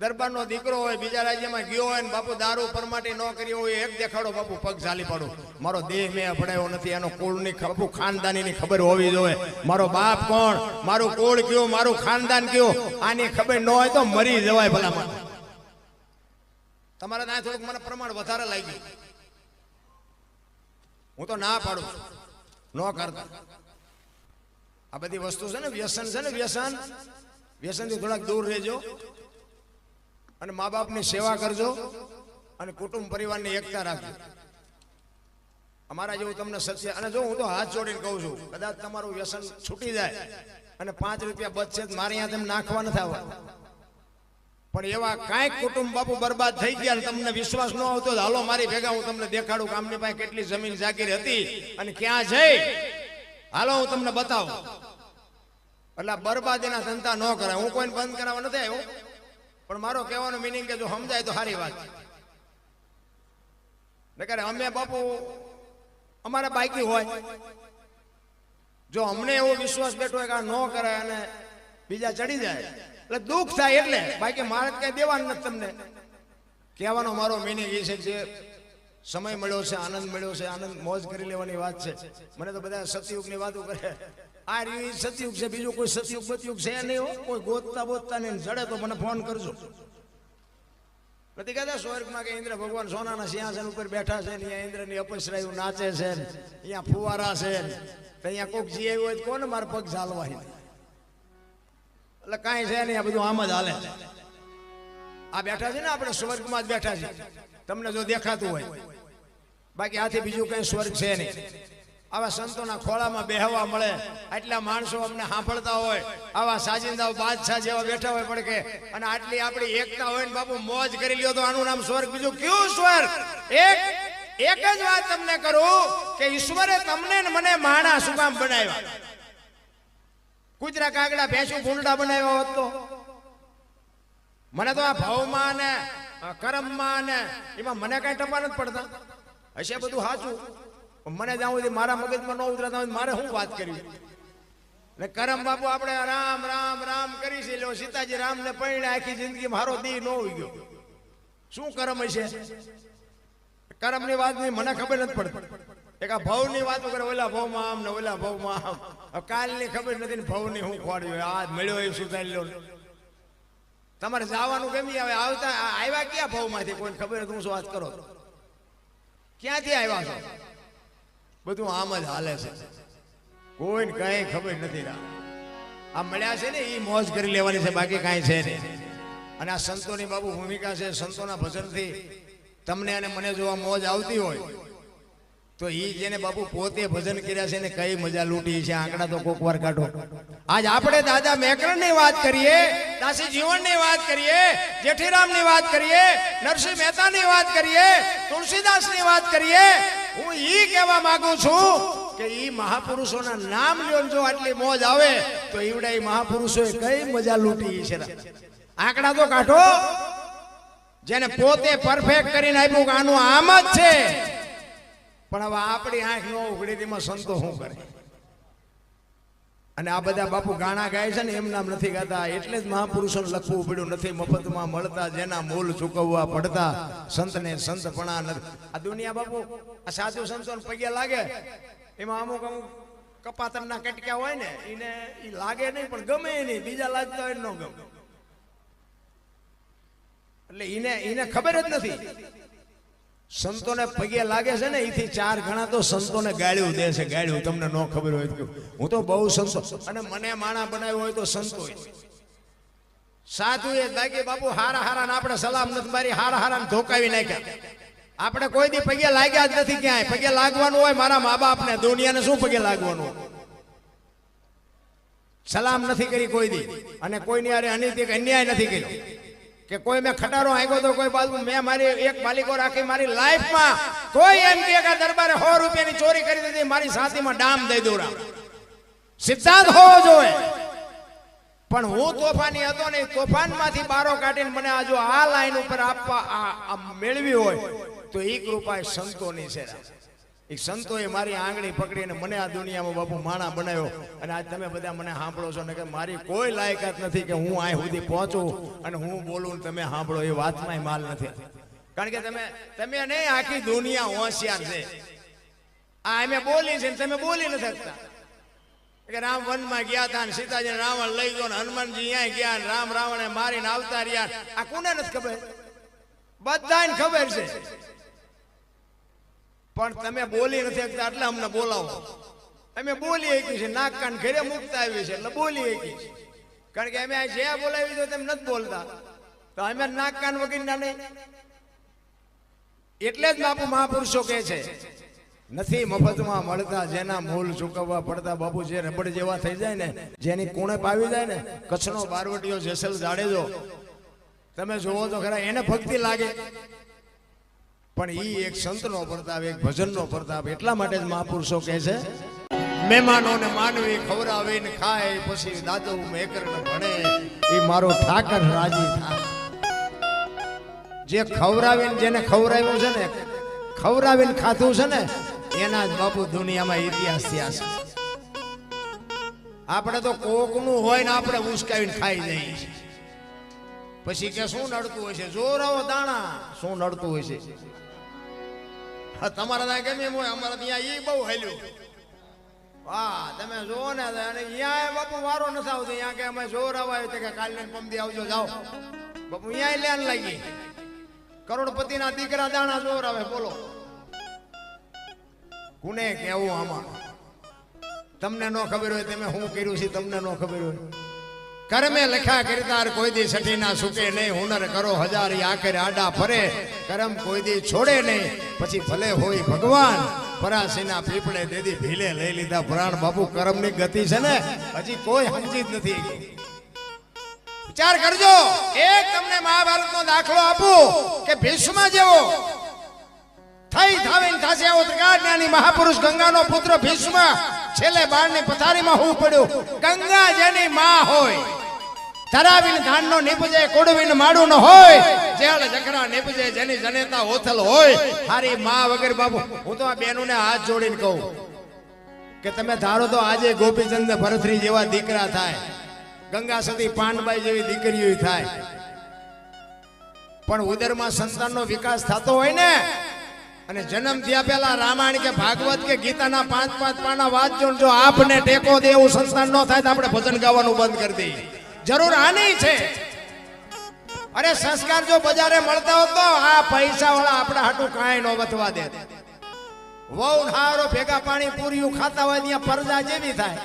દરબારનો દીકરો હોય, બીજા રાજ્યમાં ગયો હોય ને બાપુ દારૂ પરમાટી ન કરી હોય, એક દેખાડો બાપુ પગ ઝાલી પાડો. મારો દેહ મેં અપડાયો નથી, એનો કુળની બાપુ ખાનદાનીની ખબર હોવી જોઈએ. મારો બાપ કોણ, મારું કુળ કયું, મારું ખાનદાન કયું, આની ખબર ન હોય તો મરી જવાય ભલામણ. તમારે ત્યાં થોડુંક મને પ્રમાણ વધારે લાગ્યું, હું તો ના પાડું છું, ન કરતા. આ બધી વસ્તુ છે ને વ્યસન છે ને, વ્યસનથી થોડાક દૂર રહેજો, અને મા બાપની સેવા કરજો, અને કુટુંબ પરિવારની એકતા રાખજો. અમારા જેવું તમને સત્ય, અને જો હું તો હાથ જોડીને કહું છું, કદાચ તમારું વ્યસન છૂટી જાય અને 5 રૂપિયા બચશે, મારે અહીંયા તેમ નાખવા નથી આવવા. પણ એવા કાંઈક કુટુંબ બાપુ બરબાદ થઈ ગયા અને તમને વિશ્વાસ ન આવતો, હાલો મારી ભેગા હું તમને દેખાડું કે આમની પાસે કેટલી જમીન જાગીર હતી અને ક્યાં જઈ, હાલો હું તમને બતાવું. એટલે બરબાદીના ધંધા ન કરાય. હું કોઈને બંધ કરાવવા નથી આવ્યો, પણ મારો કહેવાનો મિનિંગ કે જો સમજાય તો સારી વાત. નકર અમે બાપુ અમારા બાકી હોય, જો અમને એવો વિશ્વાસ બેઠો હોય કે આ ન કરાય અને બીજા ચડી જાય એટલે દુઃખ થાય. એટલે બાકી મારે કઈ દેવાનું નથી તમને. કહેવાનો મારો મિનિંગ એ છે જે સમય મળ્યો છે, આનંદ મળ્યો છે, આનંદ મોજ કરી લેવાની વાત છે. મને તો બધા સતયુગની વાતો કરે, આ રહ્યું સતયુગ છે, બીજું કોઈ સતયુગ બતયુગ છે નહીં. કોઈ ગોતતા બોતતા નહીં, જડે તો મને ફોન કરજો. નથી કહેતા સ્વર્ગમાં કે ઇન્દ્ર ભગવાન સોનાના સિંહાસન ઉપર બેઠા છે ને અહીંયા ઇન્દ્રની અપસરાયું નાચે છે, અહીંયા ફુવારા છે, અહીંયા કોક જી આવ્યું હોય કોને મારા પગ ઝાલવા. એટલે કાંઈ છે નહીં, આ બધું આમ જ હાલે. આ બેઠા છે ને આપણે સ્વર્ગમાં જ બેઠા છે, તમને જો દેખાતું હોય. બાકી આથી બીજું કઈ સ્વર્ગ છે નહીં. આવા સંતોના ખોળામાં બેહવા મળે, આટલા માણસો અમને સાંભળતા હોય, આવા સાજિંદાઓ બાદશાહ જેવા બેઠા હોય પડકે, અને આટલી આપણી એકતા હોય ને બાપુ મોજ કરી લ્યો તો આનું નામ સ્વર્ગ. બીજું કયું સ્વર્ગ? એક જ વાત તમને કરું કે ઈશ્વરે તમને ને મને માણા શું કામ બનાવ્યા? કૂતરા કાગડા ભેંસું ભૂંડા બનાવ્યા હોત તો મને તો આ ભાવમાં ને કરમમાં ને એમાં મને કઈ ટપા નથી પડતા. હશે બધું સાચું, મને જાઉં મારા મગજમાં ન ઉતરતા હોય મારે શું વાત કરવી? ને કરમ બાપુ આપણે રામ રામ રામ કરી છે. લો સીતાજી રામ ને પૈણે આખી જિંદગી મારો દી ન હોઈ ગયો. શું કરમ હશે? કરમ ની વાત નહીં, મને ખબર નથી પડતી. એક આ ભાવ ની વાતો કરે, ઓલા ભાવમાં આમ ને ઓલા ભાવમાં આમ. કાલ ની ખબર નથી ને ભાવ ની હું ખોડ્યું, આ મળ્યો એ સુધારી લો. તમારે જવાનું કેમ આવે? આવતા આવ્યા ક્યાં ભાવમાંથી કોઈને ખબર નથી. હું શું વાત કરો? ક્યાંથી આવ્યા છો? બધું આમ જ હાલે છે, કોઈને કઈ ખબર નથી. આ મળ્યા છે ને એ મોજ કરી લેવાની છે, બાકી કાંઈ છે નહીં. અને આ સંતોની બાબુ ભૂમિકા છે. સંતોના ભજનથી તમને અને મને જો આ મોજ આવતી હોય તો એ જેને બાપુ પોતે ભજન કર્યા છે ને કઈ મજા લૂંટી છે. આંકડા તો કોક વાર કાઢો. આજ આપણે દાદા મેકરણની વાત કરીએ, દાસી જીવનની વાત કરીએ, જેઠીરામની વાત કરીએ, નરસિંહ મહેતાની વાત કરીએ, તુલસીદાસની વાત કરીએ. હું ઈ કહેવા માંગુ છું કે ઈ મહાપુરુષોના નામ લ્યો જો આટલી મોજ આવે તો ઈવડા ઈ મહાપુરુષોએ કઈ મજા લૂંટી છે. આંકડા તો કાઢો. જેને પોતે પરફેક્ટ કરીને આપ્યું કે આનું આમ જ છે, પણ હવે આપણી આંખ ન ઉઘડી તેમાં સંતો શું કરે? અને આ બધા બાપુ ગાણા ગાય છે ને એમ નામ નથી ગાતા. એટલે જ મહાપુરુષોને લખવું પડ્યું. નથી મફતમાં મળતા જેના મૂલ ચૂકવવા પડતા, સંતને સંતપણા નથી. આ દુનિયા બાપુ આ સાધુ સંતોને પગે લાગે એમાં અમુક અમુક કપાતરના કટક્યા હોય ને એને એ લાગે નહીં, પણ ગમે નહીં. બીજા લાગતા હોય ન ગમે. એટલે એને ખબર જ નથી. સંતોને પગે લાગે છે ને એથી 4 ગણા તો સંતોને ગાળ્યું દે છે. ગાળ્યું તમને ન ખબર હોય તો હું તો બહુ સંતો, અને મને માણા બનાવ્યો હોય તો સંતો સાધુ એ લાગે બાપુ હારા હારા ને આપણે સલામ નથી મારી, હારા હારા ને ધોકાવી નાખ્યા. આપણે કોઈ દી પગે લાગ્યા જ નથી. ક્યાંય પગે લાગવાનું હોય મારા મા બાપ ને, દુનિયાને શું પગે લાગવાનું? સલામ નથી કરી કોઈ દી, અને કોઈની આરે અનૈતિક અન્યાય નથી કર્યો. કે કોઈ મેં ખટારો આગ્યો તો કોઈ બાજુ મેં મારી એક બાલિકો રાખી મારી લાઈફમાં કોઈ એમ કે દરબારે 100 રૂપિયાની ચોરી કરી દીધી, મારી સાથીમાં ડામ દઈ દઉં. સિદ્ધાંત હોવો જોઈએ. પણ હું તોફાની હતો ને, તોફાનમાંથી બારો કાઢીને મને આ જો આ લાઈન ઉપર આપવા મેળવી હોય તો એ કૃપા સંતોની છે. એક સંતોએ મારી આંગળી પકડીને મને આ દુનિયામાં બાપુ માણા બનાવ્યો. અને આજ તમે બધા મને સાંભળો છો ને કે મારી કોઈ લાયકાત નથી કે હું અહીં સુધી પહોંચું અને હું બોલું ને તમે સાંભળો. એ વાતમાં માલ નથી. કારણ કે તમે નહીં, આખી દુનિયા હોશિયાર છે. આ અમે બોલી છે તમે બોલી નથી શકતા. કે રામ વનમાં ગયા હતા ને સીતાજી રાવણ લઈ ગયો ને હનુમાનજી અહીંયા ગયા ને રામ રાવણે મારીને આવતા રહ્યા. આ કોને નથી ખબર? બધાને ખબર છે, પણ તમે બોલી નથી શકતા એટલે અમને બોલાવો. અમે બોલી શકી છે, નાક કાન ઘરે મૂકતા આવી છે એટલે બોલી શકી છે. કારણ કે અમે જે બોલાવી તો તેમ નથી બોલતા, તો અમે નાક કાન વગીરના નહીં. એટલે જ બાપુ મહાપુરુષો કહે છે નથી મફતમાં મળતા જેના મૂલ ચૂકવવા પડતા. બાપુ જે રબડ જેવા થઈ જાય ને, જેની કુણે પાવી જાય ને, કચ્છનો બારવટીયો જેસલ જાડેજો તમે જોવો તો ખરા, એને ભક્તિ લાગે. પણ ઈ એક સંતનો પ્રતાપ, એક ભજનનો પ્રતાપ. એટલા માટે જ મહાપુરુષો કહે છે મહેમાનોને માનવી ખવડાવીને ખાય પછી દાદુ મેકરને ભણે એ મારો ઠાકર રાજી થાય. જે ખવડાવીને જેને ખવડાવ્યું છે ને ખવડાવીને ખાધું છે ને એના જ બાપુ દુનિયામાં ઇતિહાસ થયા છે. આપણે તો કોકનું હોય ને આપણે ઉસકાવીને ખાઈ જઈએ છીએ. પછી કે શું નડતું હોય છે જોરાવો દાણા શું નડતું હોય છે. તમારા ત્યાં ગમે એમ હોય અમારા ત્યાં એ બહુ હેલ્યું. વાહ તમે જો ને અહીંયા બાપુ વારો નથી આવતો. અહીંયા કે અમે જોર આવ્યો કે કાલને પમદી આવજો જાઓ બાપુ અહીંયા લેન લાગી. કરોડપતિના દીકરા દાણા જોર આવે બોલો કોને કેવું આમાં. તમને ન ખબર હોય તમે શું કર્યું છે તમને ન ખબર હોય. કર્મે લખ્યા કરતાર કોઈ દી સઠી ના સુકે નહીં. હુનર કરો હજાર આખરે આડા ફરે. કરમ કોઈ દી છોડે નહીં પછી ભલે હોય ભગવાન. પરાસીના પીપળે દેદી ભીલે લઈ લીધા પ્રાણ. બાપુ કરમની ગતિ છે ને હજી કોઈ સમજી જ નથી. વિચાર કરજો. એક તમને મહાભારતનો દાખલો આપું કે ભીષ્મ જેવો થઈ થાવીને થાશે આવો ત્રિકાળજ્ઞાની મહાપુરુષ ગંગાનો પુત્ર ભીષ્મ છેલ્લે બાળની પથારીમાં હું પડ્યો. ગંગા જેની માં હોય ધરાવીને ધાનનો નીપજે કોડવીને માડું ન હોય. જેળ જખરા નીપજે જેની જનેતા ઓથલ હોય. હારી માં વગર બાપુ હું તો આ બહેનોને હાથ જોડીને કહું કે તમે ધારો તો આજે ગોપીચંદ ને ભરતરી જેવા દીકરા થાય. ગંગા સતી પાનબાઈ જેવી દીકરીઓ થાય. પણ ઉદરમાં સંતાનનો વિકાસ થતો હોય ને અને જન્મ થયા પહેલા રામાયણ કે ભાગવત કે ગીતાના 5-5 પાના વાંચજો. જો આપને ટેકો દે એવું સંતાન ન થાય તો આપણે ભજન ગાવાનું બંધ કરી દઈએ. જરૂર આની છે. અરે સંસ્કાર જો બજારે મળતા હોત તો આ પૈસા વાળા આપણા હાટું કાંઈ ન વધવા દે. વહુ હારો ભેગા પાણી પૂરીયું ખાતા હોય ત્યાં પરજા જેવી થાય.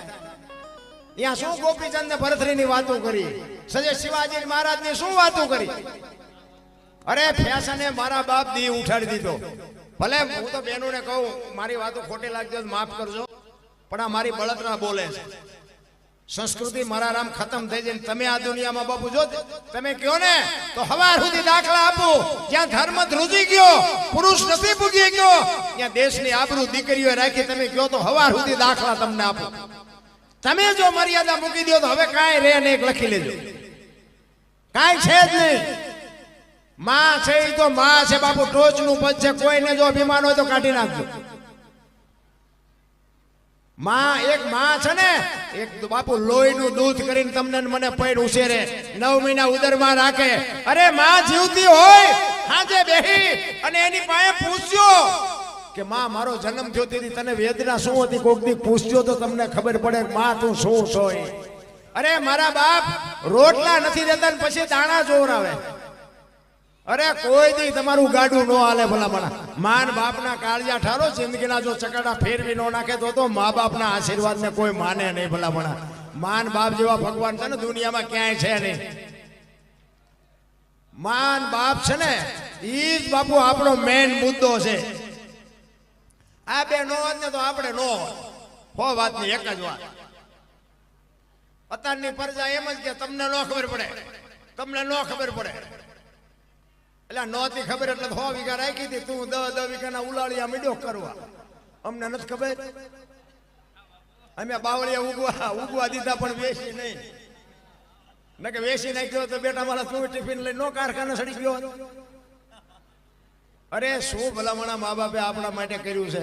ત્યાં શું ગોપીચંદ ને ભરતરીની વાતો કરી. સજે શિવાજી મહારાજ ની શું વાતો કરી. અરે ફેશને મારા બાપ દી ઉઠાડી દીધો. ભલે હું તો બહેનોને કહું મારી વાતો ખોટી લાગતી હોય માફ કરજો પણ આ મારી બળતરા બોલે છે. સંસ્કૃતિ મારા રામ ખતમ થઈ જાય. તમે આ દુનિયામાં બાપુ જો તમે કયો ને તો હવાર સુધી દાખલા આપું. જ્યાં ધર્મ ધ્રુજી ગયો પુરુષ નથી પૂગી ગયો ત્યાં દેશની આબરૂ દીકરીઓ રાખી. તમે કયો તો હવાર સુધી દાખલા તમને આપો. તમે જો મર્યાદા મૂકી દો તો હવે કાંઈ રે નહીં લખી લેજો. કાંઈ છે જ નહીં. માં છે એ તો માં છે બાપુ. ટોચનું પદ છે. કોઈને જો અભિમાન હોય તો કાઢી નાખજો. માં એક માં છે ને એક બાપુ લોહીનું દૂધ કરીને તમને મને પૈડ ઉછેરે 9 મહિના ઉદરમાં રાખે. અરે માં જીવતી હોય હાજે બેહી અને એની પાસે પૂછ્યો કે માં મારો જન્મ થયો તેથી તને વેદના શું હતી કોક દી પૂછજો તો તમને ખબર પડે માં તું શું છો. અરે મારા બાપ રોટલા નથી દેતા ને પછી દાણા જોર આવે. અરે કોઈ દી તમારું ગાડું ન હાલે ભલામણા. માન બાપના કાળિયા ઠારો જિંદગીના જો ચકડા ફેરવી ન નાખે તો મા બાપના આશીર્વાદ ને કોઈ માને નહીં ભલામણા. માન બાપ જેવા ભગવાન છે ને દુનિયામાં ક્યાંય છે નહીં. માન બાપ છે ને ઈ જ બાપુ આપણો મેન મુદ્દો છે. આ બે નો હોત ને તો આપણે નો હો વાતની એક જ વાત. અત્યારની પ્રજા એમ જ કે તમને ન ખબર પડે તમને ન ખબર પડે. એટલે નહોતી ખબર એટલે 100 વીઘા રાખી હતી. તું 10 વીઘાના ઉલાળિયા મીડ્યો કરવા. અમને નથી ખબર. અમે બાવળિયા ઉગવા દીધા પણ વેચી નહીં. ન કે વેચી નાખ્યો તો બેટા મારા તું ટિફિન લઈ નો કારખાને સડી ગયો. અરે શું ભલામણા મા બાપે આપણા માટે કર્યું છે.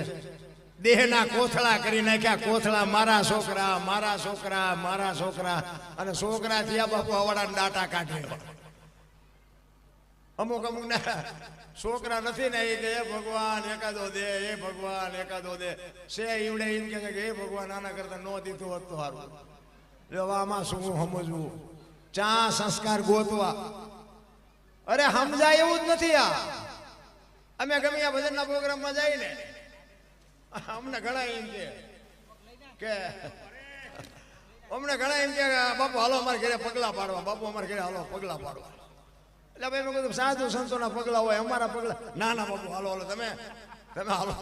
દેહના કોથળા કરી નાખ્યા. કોથળા મારા છોકરા મારા છોકરા મારા છોકરા. અને છોકરા થયા બાપુ હવાડા ડાટા કાઢ્યો. અમુક ના છોકરા નથી ને એ કે હે ભગવાન એકાદો દે હે ભગવાન એકાદો દે છે. ઈવડે એમ કે હે ભગવાન આના કરતા નો દીધું હોત તો સારું. આમાં શું સમજવું. ચા સંસ્કાર ગોતવા. અરે સમજાય એવું જ નથી. આ અમે ગમે આ ભજનના પ્રોગ્રામમાં જઈએ ને અમને ઘણા એમ કે અમને ઘણા એમ કે બાપુ હાલો અમારે ઘરે પગલા પાડવા. બાપુ અમારે ઘરે હાલો પગલા પાડવા. એટલે ભાઈ મેં કીધું સાધુ સંતોના પગલા હોય અમારા પગલા ના ના બાપુ હાલો હાલો તમે હાલો.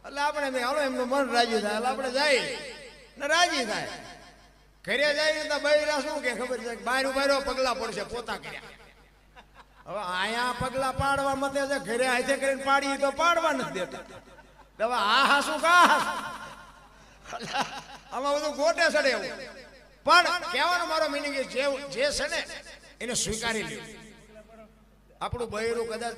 એટલે આપણે હાલો એમનું મન રાજી થાય. એટલે આપણે જાય ને રાજી થાય. ઘરે જાય તો બૈરા શું કે ખબર છે બાયરો પગલા પડશે પોતા કર્યા. હવે અહીંયા પગલા પાડવા મતે છે. ઘરે હાથે કરીને પાડી તો પાડવા નથી દેતા. હવે આ શું કા આમાં બધું ગોટે ચડે એવું. પણ કહેવાનો મારો મિનિંગ જે છે ને એને સ્વીકારી લે. આપણું બૈરું કદાચ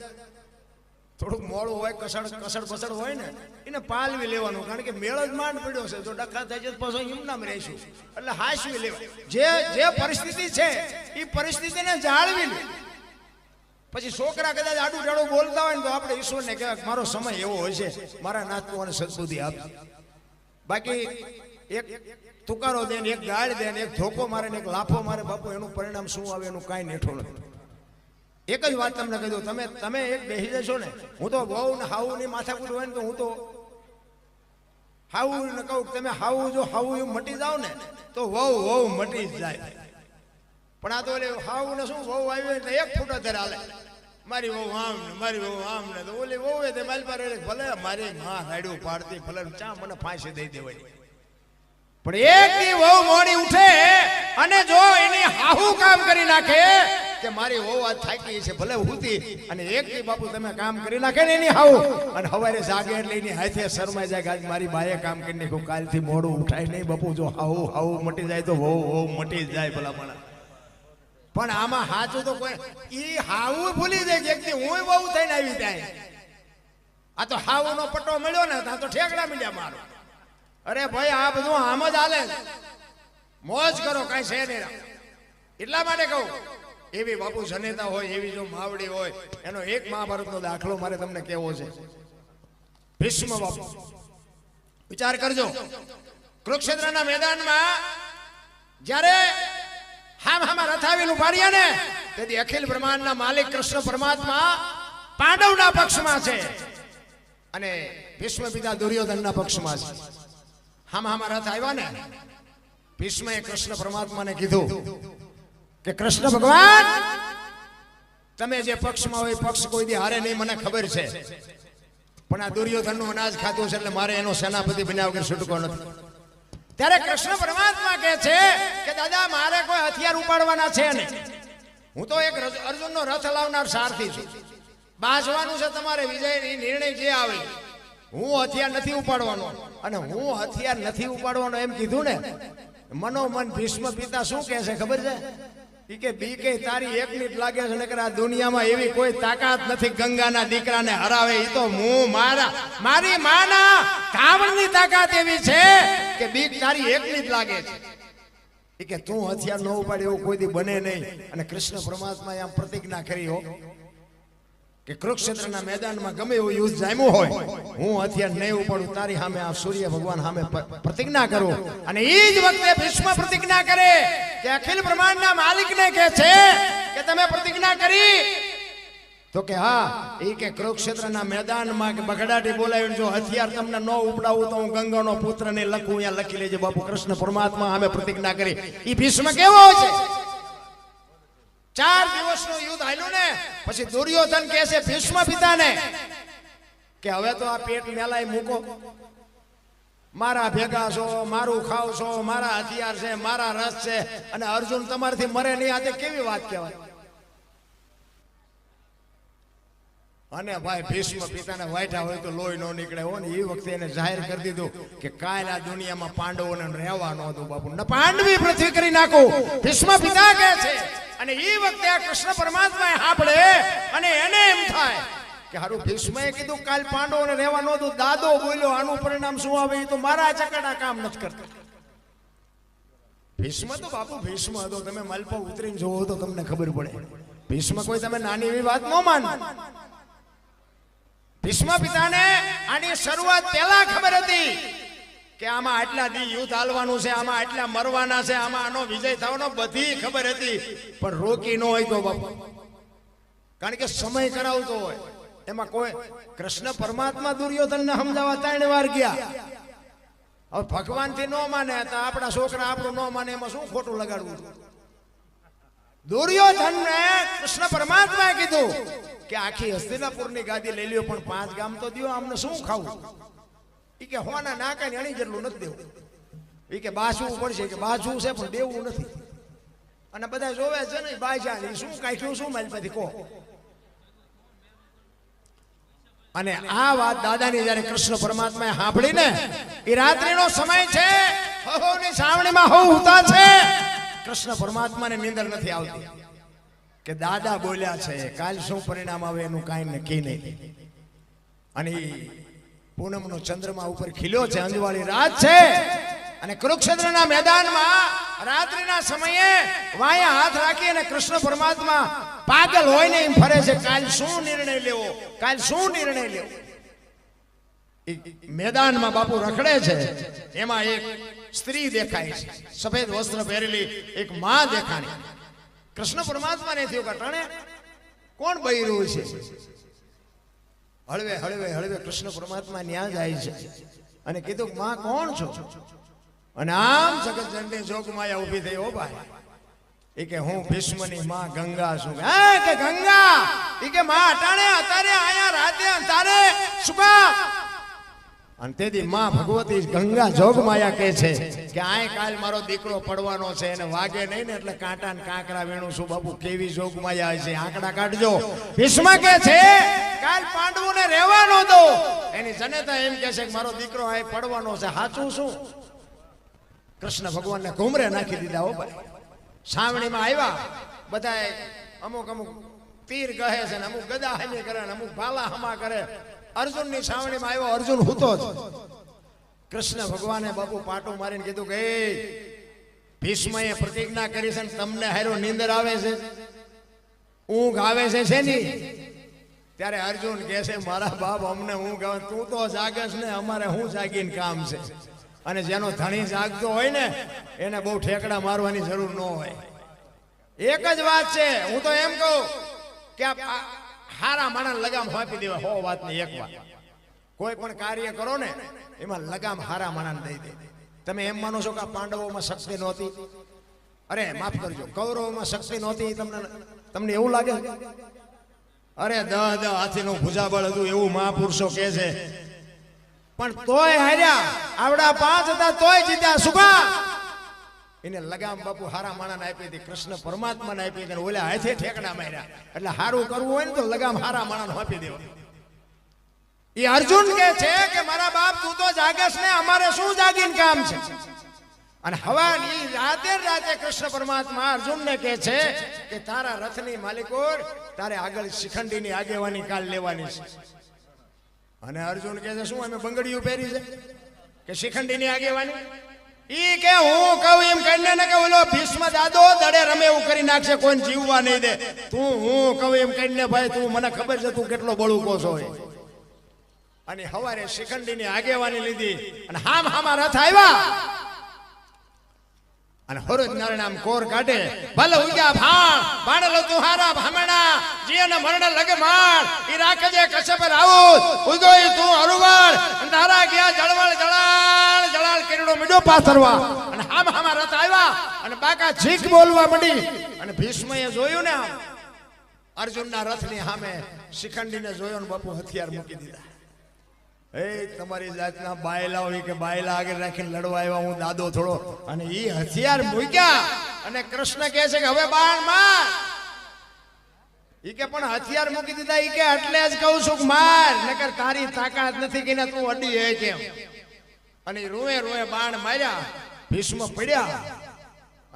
થોડુંક મોડું હોય, કસડ પસડ હોય ને, એને પાલવી લેવાનું. કારણ કે મેળ જ માંડ પડ્યો છે. જો ડખા થાય છે પછી એમનામ રહીશું. એટલે હાંસવી લેવા. જે પરિસ્થિતિ છે એ પરિસ્થિતિને જાળવી લે. પછી છોકરા કદાચ આડું ટાળું બોલતા હોય ને તો આપણે ઈશ્વરને કહેવાય મારો સમય એવો હોય છે, મારા નાતનું અને સદબુદ્ધિ આપ. બાકી એક તુકારો દે ને, એક ગાળ દે ને, એક ધોકો મારે ને એક લાફો મારે, બાપુ એનું પરિણામ શું આવે એનું કાંઈ નેઠું નથી. એક જ વાત તમને કહી દઉં, તમે એક બેસી જશો ને, હું તો બહુ ને હાવું ની માથાકૂટ હોય ને તો હું તો હાવું ને કહું તમે હાવું જો હાવું એવું મટી જાવ ને તો વહુ મટી જ જાય. પણ આ તો હાવું ને શું વહુ આવી એટલે એક ફૂટો ધરે હાલે, મારી વહુ આમ ને મારી વહુ આમ ને, તો ઓલી વહુ તે મારી પાસે ભલે મારી માં રાડ્યું પાડતી, ભલે ચા મને ફાંસી દઈ દેવાય. પણ એક દી વહુ મોડી ઉઠે અને જો એની હાહુ કામ કરી નાખે કે મારી વહુ આજ થાકી છે, ભલે હુતી, અને એક દી બાપુ તમે કામ કરી નાખે ને એની હાહુ, અને સવારે જાગે એટલે એની હાથે શરમાઈ જાય કે આજ મારી બાએ કામ કરી નાખ્યું, કાલથી મોડું ઉઠાય નહીં. બાપુ જો હાહુ મટી જાય તો વહુ મટી જાય ભલા મને. પણ આમાં સાચું તો કોઈ ઈ હાવું ભૂલી જાય કે હું બહુ થઈને આવી જાય. આ તો હાવું નો પટ્ટો મળ્યો ને તો ઠેકડા મળ્યા મારો. અરે ભાઈ આ બધું આમ જ હાલે, મોજ કરો, કઈ છે નહીં. એટલા માટે કહું, એવી બાપુ જનેતા હોય, એવી જો માવડી હોય, એનો એક મહાભારતનો દાખલો મારે તમને કેવો છે. ભીષ્મ બાપુ વિચાર કરજો, કુરુક્ષેત્રના મેદાનમાં જ્યારે હામાં રથાવીને ઉભાર્યા ને તેથી અખિલ બ્રહ્માંડના માલિક કૃષ્ણ પરમાત્મા પાંડવના પક્ષમાં છે અને ભીષ્મ પિતા દુર્યોધનના પક્ષમાં છે. હામાં રથ આવ્યા ને, ભીષ્મએ કૃષ્ણ પરમાત્માને કીધું કે કૃષ્ણ ભગવાન તમે જે પક્ષમાં હોય પક્ષ કોઈ દી હારે નહીં, મને ખબર છે. પણ આ દુર્યોધનનું અનાજ ખાતું છે એટલે મારે એનો સેનાપતિ બન્યા વગર છૂટકો નથી. ત્યારે કૃષ્ણ પરમાત્મા કહે છે કે દાદા મારે કોઈ હથિયાર ઉપાડવાના છે નહીં, હું તો એક અર્જુનનો રથ લાવનાર સારથી છું. બાજવાનું છે તમારે વિજયની નિર્ણય જે આવે. હું હથિયાર નથી ઉપાડવાનો, અને હું હથિયાર નથી ઉપાડવાનો એમ કીધું ને, મનોમન ભીષ્મ પિતા શું કહે છે ખબર છે? ઈ કે બી કે તારી એકની જ લાગે છે, નકર આ દુનિયામાં એવી કોઈ તાકાત નથી ગંગાના દીકરાને હરાવે. ઈ તો હું મારી માના કાવળની તાકાત એવી છે કે બીક તારી એકની જ લાગે છે. ઈ કે તું હથિયાર ન ઉપાડે એવું કોઈ દી બને નહીં. અને કૃષ્ણ પરમાત્માએ આમ પ્રતિજ્ઞા કરી હો કે કુરુક્ષેત્રના મેદાનમાં ગમે એવું યુદ્ધ જામ્યું હોય, હું હથિયાર નહીં ઉપાડું. તારી સામે આ સૂર્ય ભગવાન સામે પ્રતિજ્ઞા કરું. અને એ જ વખતે ભીષ્મ પ્રતિજ્ઞા કરે કે અખિલ બ્રહ્માંડના માલિકને કહે છે કે તમે પ્રતિજ્ઞા કરી તો કે હા. એ કે કુરુક્ષેત્રના મેદાનમાં કે બગડાટી બોલાવીને જો હથિયાર તમને ન ઉપડાવું તો હું ગંગાનો પુત્ર ને લખું. અહીંયા લખી લેજે બાપુ, કૃષ્ણ પરમાત્મા સામે પ્રતિજ્ઞા કરી. એ ભીષ્મ કેવો છે? 4 દિવસનું યુદ્ધ હાલ્યું ને પછી દુર્યોધન કહે છે ભીષ્મ પિતાને કે હવે તો આ પેટ મેલાય મૂકો, મારા ભેગા છો, મારું ખાવ છો, મારા હથિયાર છે, મારા રસ છે, અને અર્જુન તમારથી મરે નહીં. આજે કેવી વાત કહેવાય? અને ભાઈ ભીષ્મ પિતાને વાઈઠા હોય તો લોહી ન નીકળે હોય ને એ વખતે એને જાહેર કરી દીધું કે કાલ આ દુનિયામાં પાંડવોને રહેવા નહોતું બાપુ, પાંડવી પૃથ્વી કરી નાખું. ભીષ્મ પિતા કહે છે. અને એ વખતે આ કૃષ્ણ પરમાત્માએ સાંભળે અને એને એમ થાય કે હારું ભીષ્મએ કીધું કાલ પાંડવોને રહેવા નહોતું, દાદો બોલ્યો, આનું પરિણામ શું આવે? એ તો મારા ચકડા કામ નથી કરતા. ભીષ્મ તો બાપુ ભીષ્મ હતો, તમે માલપા ઉતરીને જોવો તો તમને ખબર પડે. ભીષ્મ કોઈ તમે નાની એવી વાત ન માનો. ભીષ્મ પિતાને આની શરૂઆત પહેલા ખબર હતી કે આમાં આટલા દી યુદ્ધ હાલવાનું છે, આમાં આટલા મરવાના છે, આમાં આનો વિજય થવાનો બધી ખબર હતી. પણ રોકી ન હોય તો બાપુ, કારણ કે સમય કરાવતો હોય એમાં કોઈ. કૃષ્ણ પરમાત્મા દુર્યોધનને સમજાવવા 3 વાર ગયા. હવે ભગવાનથી ન માને તો આપણા છોકરા આપણું ન માને એમાં શું ખોટું લગાડવું? દુર્યોધનને કૃષ્ણ પરમાત્માએ કીધું કે આખી હસ્તિનાપુરની ગાદી લઈ લ્યો, પણ 5 ગામ તો દો, આમને શું ખાવું? ઈ કે હોના નાકા ને અણી જેટલું નથી દેવું. ઈ કે બાજવું પડશે, કે બાજવું છે પણ દેવું નથી. અને બધા જોવે છે ને બાજા શું કાઢ્યું, શું મારી પાછી કહો. અને આ વાત દાદાની જ્યારે કૃષ્ણ પરમાત્માએ સાંભળીને, એ રાત્રિનો સમય છે, હહોની સાવણીમાં હો ઉતા છે, કૃષ્ણ પરમાત્માને નીંદર નથી આવતી કે દાદા બોલ્યા છે, કાલ શું પરિણામ આવે એનું કાંઈ નક્કી નહીં. અને પૂનમનો ચંદ્રમા ઉપર ખીલ્યો છે, અંજવાળી રાત છે, અને કુરુક્ષેત્રના મેદાનમાં રાત્રિના સમયે વાયા હાથ રાખી અને કૃષ્ણ પરમાત્મા પાગલ હોય ને એમ ફરે છે, કાલ શું નિર્ણય લેવો, કાલ શું નિર્ણય લેવો. મેદાનમાં બાપુ રખડે છે, એમાં એક સ્ત્રી દેખાય છે, સફેદ વસ્ત્ર પહેરેલી એક માં દેખાણી. કૃષ્ણ પરમાત્મા ને થયું કટાણે કોણ બૈરું છે. હળવે હળવે હળવે કૃષ્ણ પરમાત્મા ન્યા જાય છે અને કીધું માં કોણ છો. અને આમ જગત જનની જોગમાયા ઊભી થઈ. ઓ ભાઈ, એ કે હું ભીષ્મની માં ગંગા છું. કે ગંગા, એ કે માં અટાણે અતારે આયા રાતે અંતારે સુકા. અને તેથી માં ભગવતી ગંગા જોગમાયા કહે છે કે આય કાલ મારો દીકરો પડવાનો છે, એને વાગે નહીં ને એટલે કાંટા ને કાંકરા વેણું છું. બાપુ કેવી જોગમાયા છે, આંકડા કાઢજો. ભીષ્મ કે છે કાલ પાંડવોને રહેવા ન દો. એની જનેતા એમ કે છે કે મારો દીકરો આય પડવાનો છે. સાચું શું? કૃષ્ણ ભગવાનને ઘુમરે નાખી દીધા. હો ભાઈ, સાવણીમાં આવ્યા બધા, અમુક અમુક તીર કહે છે ને અમુક ગદા હામી કરે ને અમુક ભાલા હમા કરે. અર્જુનની સાવણીમાં આવ્યો, અર્જુન હૂતો જ. કૃષ્ણ ભગવાને બાપુ પાટું મારીને કીધું કે ભીષ્મએ પ્રતિજ્ઞા કરી છે, તમને હારો નીંદર આવે છે, ઊંઘ આવે છે શેની? ત્યારે અર્જુન કહે છે મારા બાપ અમને ઊંઘ આવે, તું તો જાગસ ને, અમારે હું જાગીને કામ છે. અને જેનો ધણી જાગતો હોય ને એને બહુ ઠેકડા મારવાની જરૂર ન હોય. એક જ વાત છે, હું તો એમ કહું કે હારા માણસ લગામ આપી દેવા. હો વાત ની એક વાત, કોઈ પણ કાર્ય કરો ને એમાં લગામ હારા માણસ દઈ દે. તમે એમ માનો છો કે પાંડવોમાં શક્તિ નહોતી? અરે માફ કરજો, કૌરવોમાં શક્તિ નહોતી? તમને એવું લાગે? અરે દહ હાથીનું ભુજાબળ હતું એવું મહાપુરુષો કે છે, પણ તોય હાર્યા. આવડા 5 હતા તોય જીત્યા. શું કા? એને લગામ બાપુ હારા માણાને આપી હતી, કૃષ્ણ પરમાત્માને આપી હતી. ઓલા હાથે ઠેકડા માર્યા. એટલે હારું કરવું હોય ને તો લગામ હારા માણાને આપી દેવા. એ અર્જુન કે છે કે મારા બાપ તું તો જાગસ ને, અમારે શું જાગીને કામ છે. અને હવાની રાતે રાતે કૃષ્ણ પરમાત્મા અર્જુનને કહે છે કે તારા રથની માલિકો તારે આગળ શિખંડીની આગેવાની કાલ લેવાની છે. અને અર્જુન કહે છે શું અમે બંગડીયું પહેરી છે કે શિખંડીની આગેવાની? ઈ કે હું કહું એમ કરીને ને કે ઓલો ભીષ્મ દાદો દડે રમે એવું કરી નાખશે, કોઈને જીવવા નહીં દે. તું હું કહું એમ કરીને ભાઈ, તું મને ખબર છે તું કેટલો બળુકો છો. અને હવારે શિખંડીની આગેવાની લીધી અને હામ હામા રથ આવ્યા. અને હરોજ નારાયણ કોર કાઢે, ભલે ઉગ્યા ભાણ બાણલો તુહારા ભામણા જીને મરણ લગે માર. ઈ રાખજે કશ્યપ રાઉત ઉદોય તું હરુવાળ. તારા ગયા જળવળ જળાળ જળાળ કેરડો મીડો પાથરવા. અને હામ હામા રથ આવ્યા અને બાકા છીક બોલવા માંડી. અને ભીષ્મએ જોયું ને અર્જુનના રથની સામે શિખંડીને જોયો ને બાપુ હથિયાર મૂકી દીધા. એ તમારી જાતના બાયલા હોય કે બાયલા આગળ રાખીને લડવા આવ્યા, હું દાદો થોડો. અને ઈ હથિયાર મૂક્યા અને કૃષ્ણ કહે છે કે હવે બાણ માર. ઈ કે પણ હથિયાર મૂકી દીધા. ઈ કે એટલે જ કહું છું કે માર, નકર તારી તાકાત નથી કે તું અડી હે કેમ. અને રોએ રોએ બાણ માર્યા. ભીષ્મ પડ્યા.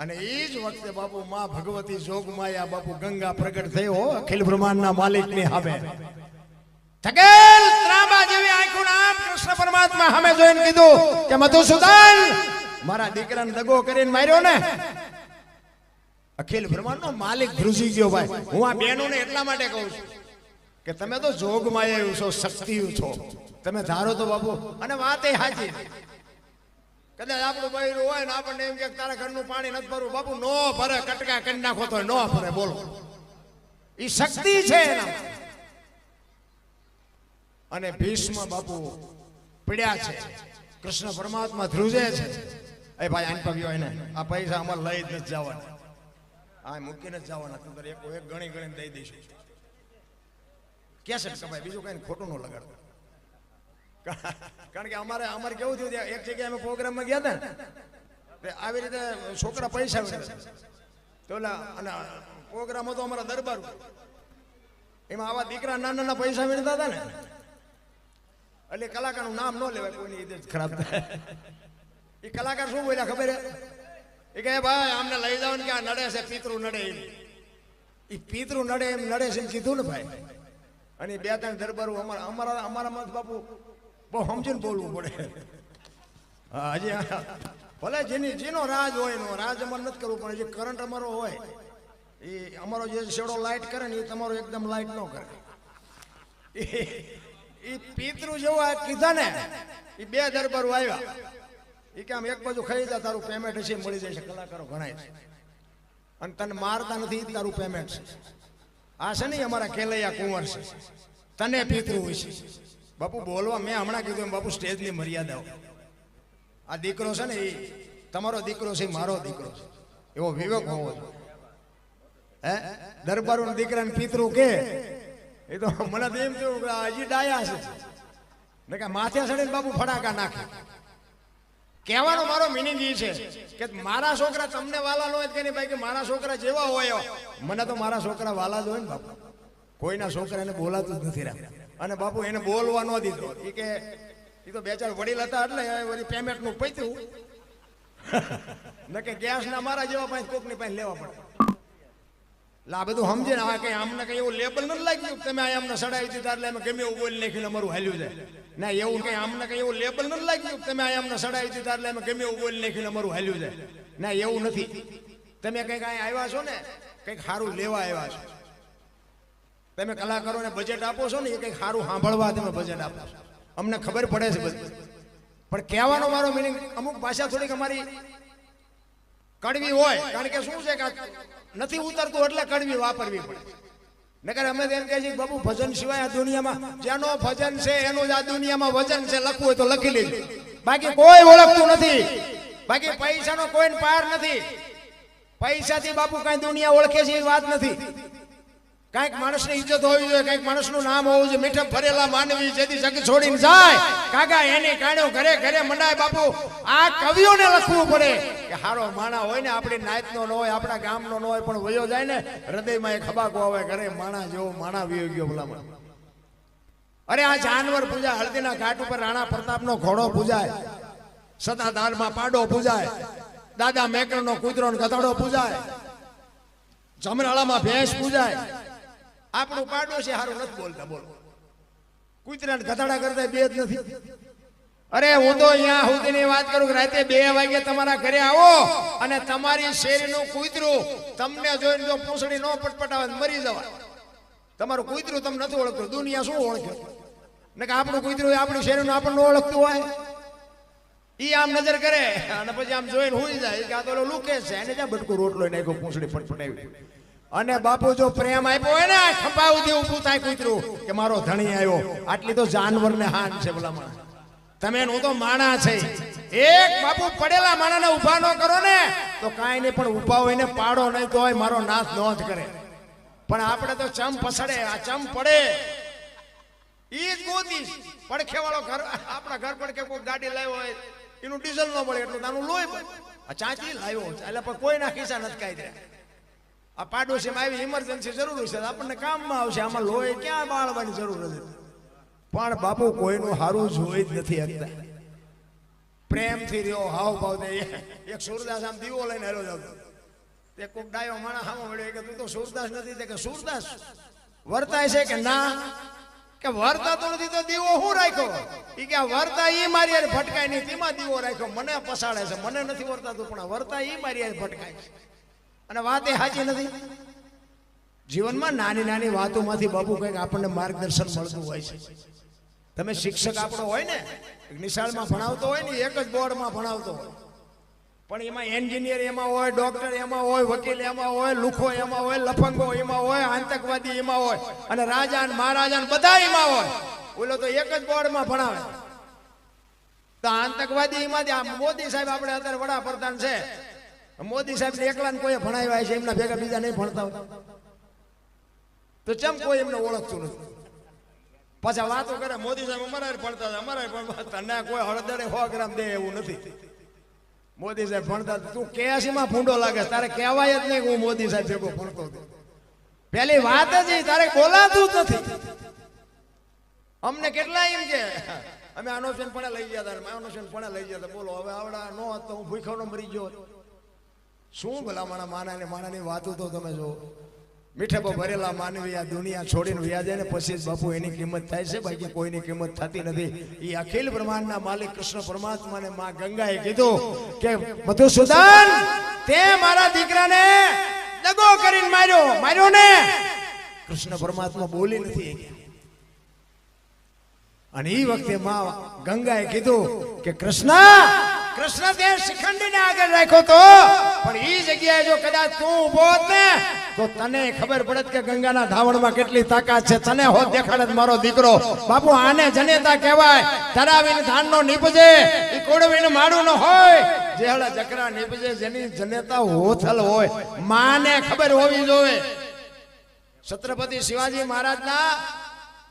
અને ઈ જ વખતે બાપુ માં ભગવતી જોગમાયા બાપુ ગંગા પ્રગટ થયો અખિલ બ્રહ્માંડના માલિકની સામે. થકેલ ત્રાંબા જેવી આંખોના આમ કૃષ્ણ પરમાત્મા સામે જોઈને કીધું કે મધુસૂદન, મારા દીકરાને દગો કરીને માર્યો ને. અખિલ બ્રહ્માંડનો માલિક ધ્રુજી ગયો ભાઈ. હું આ બહેનોને એટલા માટે કહું છું કે તમે તો જોગમાયા છો, શક્તિ છો. તમે ધારો તો બાપુ, અને વાત એ સાચી. કદાચ આપણું બૈરું હોય ને આપણને એમ કે તારા ઘરનું પાણી નથી ભરવું, બાપુ નો ભરે, કટકા કરી નાખો તો નો ભરે. બોલો, એ શક્તિ છે એના. અને ભીષ્મ બાપુ પડ્યા છે, કૃષ્ણ પરમાત્મા ધ્રુજે છે. એ ભાઈ આન પવ્યો એને આ પૈસા અમારે લઈ જ નથી જવાના, આ મૂકીને જ જવાના. તું એક ગણી ગણીને દઈ દઈશું. કેસેટ કપાય, બીજું કઈ ખોટું ન લગાડતો. કારણ કે અમારે કેવું થયું, એક જગ્યાએ અમે પ્રોગ્રામમાં ગયા હતા ને, આવી રીતે છોકરા પૈસા તો અને પ્રોગ્રામ હતો અમારા દરબાર, એમાં આવા દીકરા નાના નાના પૈસા વીણતા હતા ને. એટલે કલાકારનું નામ ન લેવાય, કોઈની ઇજ્જત ખરાબ થાય. એ કલાકાર શું બોલ્યા ખબર હે? એ કહે ભાઈ આમને લઈ જાવ ને કે આ નડે છે, પિતૃ નડે એમ. એ પિતૃ નડે એમ નડે છે એમ કીધું ને ભાઈ. અને 2-3 દરબારો અમારામાં બાપુ બહુ સમજીને બોલવું પડે. હા હજી ભલે જેનો રાજ હોય એનો રાજ અમારે નથી કરવું, પણ જે કરંટ અમારો હોય એ અમારો જે શેડો લાઇટ કરે ને એ તમારો એકદમ લાઇટ ન કરે. એ પિતૃ જેવું આ કીધા ને એ 2 દરબારો આવ્યા. એ કે આમ એક બાજુ ખાઈ જા, તારું પેમેન્ટ હશે મળી જશે. કલાકારો ગણાય છે અને તને મારતા નથી, તારું પેમેન્ટ છે. આ છે ને અમારા કેલૈયા કુંવર છે, તને પિતૃ હોય છે. બાપુ બોલવા મેં હમણાં કીધું એમ બાપુ સ્ટેજની મર્યાદાઓ. આ દીકરો છે ને એ તમારો દીકરો છે, મારો દીકરો છે, એવો વિવેક હોવો જોઈએ. હે દરબારો દીકરાને પિતૃ કે એ તો મને તો એમ થયું કે હજી ડાયા છે ને કે માથે ચડીને બાપુ ફડાકા નાખે. કહેવાનો મારો મિનિંગ એ છે કે મારા છોકરા તમને વાલા ન હોય કે નહીં ભાઈ, કે મારા છોકરા જેવા હોય. મને તો મારા છોકરા વાલા જ હોય ને બાપુ. કોઈના છોકરાને બોલાતું જ નથી રહ્યા. અને બાપુ એને બોલવા ન દીધો. એ કે એ તો 2-4 વડીલ હતા એટલે વળી પેમેન્ટનું પૈતું ને કે ગેસના મારા જેવા પાસે કોકની પાસે લેવા પડે. એટલે આ બધું સમજે ને. આ કઈ આમને કઈ એવું લેબલ નથી લાગ્યું તમે આ અમને સડાવી દીધા એટલે અમે ગમે એવું બોલી નાખીને અમારું હાલ્યું જાય. ના એવું કઈ આમને કઈ એવું લેબલ નથી લાગ્યું તમે આ અમને સડાવી દીધા એટલે અમે ગમે એવું બોલી નાખીને અમારું હાલ્યું જાય. ના એવું નથી. તમે કંઈક અહીં આવ્યા છો ને, કંઈક સારું લેવા આવ્યા છો. તમે કલાકારોને બજેટ આપો છો ને, એ કંઈક સારું સાંભળવા તમે બજેટ આપો છો. અમને ખબર પડે છે બધું, પણ કહેવાનો મારો મિનિંગ અમુક ભાષા થોડીક અમારી કડવી હોય. કારણ કે શું છે કે નથી ઉતરતું એટલે કડવી વાપરવી પડે. નકર અમે એમ કહે છે બાબુ ભજન સિવાય આ દુનિયામાં જેનો ભજન છે એનું જ આ દુનિયામાં વજન છે. લખવું હોય તો લખી લેજો, બાકી કોઈ ઓળખતું નથી. બાકી પૈસાનો કોઈને પાર નથી. પૈસાથી બાપુ કઈ દુનિયા ઓળખે છે એ વાત નથી. કઈક માણસની ઇજ્જત હોવી જોઈએ, કઈક માણસનું નામ હોવું જોઈએ. મીઠપ ભરેલા માનવી જેથી જગ છોડીને જાય કાકા એની કાણ્યો ઘરે ઘરે મંડાય. બાપુ આ કવિઓને લખવું પડે કે હારો માણા હોય ને, આપણી નાતનો ન હોય, આપણા ગામનો ન હોય, પણ વયો જાય ને હૃદયમાં એક ખબાકો આવે ઘરે માણા જેવો માણા વિયો ગયો ભલામણ. અરે આ જાનવર પૂજા, હળદીના ઘાટ ઉપર રાણા પ્રતાપનો ઘોડો પૂજાય, સતાધારમાં પાડો પૂજાય, દાદા મેકરનો કૂતરો ને ગધેડો પૂજાય, જમરાળામાં ભેંસ પૂજાય. આપણું પાડો છે હારું નથી બોલતા. બોલો કૂતરા ગધાડા કરતા બે જ નથી. અરે હું તો અહીંયા સુધીની વાત કરું કે રાતે 2 વાગે તમારા ઘરે આવો અને તમારી શેરીનું કૂતરું તમને જોઈને જો પૂંછડી ન પટપટાવે મરી જવાય. તમારું કૂતરું તમને નથી ઓળખતું, દુનિયા શું ઓળખે? ને કે આપણું કૂતરું આપણી શેરીનું આપણને ઓળખતું હોય. ઈ આમ નજર કરે અને પછી આમ જોઈને હુઈ જાય કે આ તો લુકે છે, એને જ્યાં બટકું રોટલો નાખ્યો પૂંછડી પટપટાવી. અને બાપુ જો પ્રેમ આપ્યો હોય ને ખંભાવ દે ઊભું થાય કૂતરું કે મારો ધણી આવ્યો. આટલી તો જાનવરને હાન છે ભલામણ. તમે હું તો માણા છે. એક બાપુ પડેલા માણાને ઊભા ન કરો ને તો કાંઈ નહીં, પણ ઊભા હોય ને પાડો નહીં તો હોય મારો નાશ ન જ કરે. પણ આપણે તો ચમ પસડે, આ ચમ પડે ઈ જ ગોતીશ. પડખે વાળો ઘર આપણા ઘર પડખે કોઈ ગાડી લાવ્યો હોય એનું ડીઝલ ન મળે એટલું તાનું લોહી પડે. આ ચાંચી લાવ્યો એટલે પણ કોઈના ખિસ્સા નથી કાઢી દે. આ પાડોશીમાં આવી ઇમરજન્સી જરૂર છે, આપણને કામમાં આવશે. આમાં લોહી ક્યાં બાળવાની જરૂર નથી. પણ બાપુ કોઈનું સારું જોઈ જ નથી શકતા. પ્રેમથી રહ્યો, હાવ ભાવ દે. એક સુરદાસ આમ દીવો લઈને હેલો જાવ, તે કોઈક ડાયો માણસ સામો મળ્યો કે તું તો સુરદાસ નથી. કે સુરદાસ વર્તાય છે કે ના? કે વર્તાતો નથી તો દીવો હું રાખ્યો? એ કે વર્તા ઈ મારી યાર ભટકાય નહીં, તેમાં દીવો રાખ્યો. મને પસાડે છે, મને નથી વર્તાતું, પણ વર્તા ઈ મારી યાર ભટકાય છે. અને વાત એ સાચી નથી. જીવનમાં નાની નાની વાતોમાંથી બાપુ કંઈક આપણને માર્ગદર્શન મળતું હોય છે. તમે શિક્ષક આપણો હોય ને, નિશાળમાં ભણાવતો હોય ને, એક જ બોર્ડમાં ભણાવતો હોય, પણ એમાં એન્જિનિયર એમાં હોય, ડોક્ટર એમાં હોય, વકીલ એમાં હોય, લુખો એમાં હોય, લફંગો એમાં હોય, આતંકવાદી એમાં હોય, અને રાજા ને મહારાજા ને બધા એમાં હોય. ઓલો તો એક જ બોર્ડમાં ભણાવે. તો આતંકવાદી એમાંથી આ મોદી સાહેબ આપણે અત્યારે વડાપ્રધાન છે, મોદી સાહેબ એકલાને કોઈ ભણાવ્યા છે, એમના ભેગા બીજા નહીં ભણતા હોય તો ચમ કોઈ એમને ઓળખતું નથી. પાછા વાતો કરે મોદી સાહેબ અમારા ભણતા હતા, અમારા ભણતા. તને કોઈ હળદરે 100 ગ્રામ દે એવું નથી. મોદી સાહેબ ભણતા તું 81માં ભૂંડો લાગે, તારે કહેવાય જ નહીં કે હું મોદી સાહેબ ભેગો ભણતો હતો. પેલી વાત જ તારે બોલાતું જ નથી. અમને કેટલા એમ કે અમે આનો છે પણ લઈ ગયા હતા, આનો છે પણ લઈ ગયા હતા. બોલો હવે આવડા નો હતો હું ભૂખ્યો નો મરી ગયો. શું ભલા માણા માણાની વાતો તો તમે જો. મીઠાપો ભરેલા માનવી આ દુનિયા છોડીને વ્યા જાય ને પછી જ બાપુ એની કિંમત થાય છે, બાકી કોઈની કિંમત થતી નથી. એ અખિલ બ્રહ્માંડના માલિક કૃષ્ણ પરમાત્માને માં ગંગાએ કીધું કે મધુસૂદન તે મારા દીકરાને દગો કરીને માર્યો ને. કૃષ્ણ પરમાત્મા બોલી નથી. અને એ વખતે માં ગંગાએ કીધું કે કૃષ્ણ તે શિખંડીને આગળ રાખ્યો તો, પણ એ જગ્યાએ જો કદાચ તું ઉભો હોત ને તો તને ખબર પડત કે ગંગાના ધાવણમાં કેટલી તાકાત છે. તને હોત દેખાડત મારો દીકરો. બાપુ આને જનેતા કહેવાય. ધરાવીને ધાનનો નીપજે એ કોડવીને માડું ન હોય. જેહળા જકરા નીપજે જેની જનેતા હોથલ હોય. માને ખબર હોવી જોઈએ. છત્રપતિ શિવાજી મહારાજના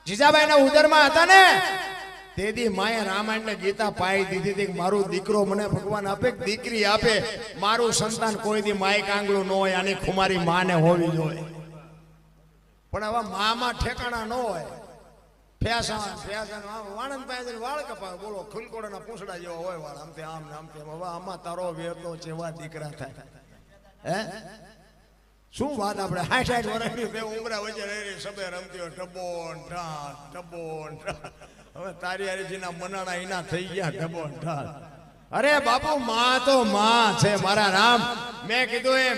જીજાબાઈના ઉદરમાં હતા ને તેથી માએ રામાયણ ને ગીતા પાઈ દીધી હતી કે મારું દીકરો મને ભગવાન આપે કે દીકરી આપે, મારું સંતાન કોઈ દી માય કાંગલું ન હોય. આની ખુમારી માને હોવી જોઈએ. પણ આવા મામાં ઠેકાણા ન હોય. વાણંદ પાસે વાળ કપાવે. બોલો ખુલકોડાના પૂંછડા જેવા હોય વાળ. આમ તેમ હવે આમાં તારો વેતો જેવા દીકરા થાય. હે શું વાત આપણે 60 વર્ષની બે ઉમરા વચ્ચે રહી સબે રમતી હોય ટબોન ઢાલ. હવે તારી હરીજીના મનાણા એના થઈ ગયા ટબોન ઢાલ. અરે બાપુ માં તો માં છે મારા રામ. મેં કીધું એમ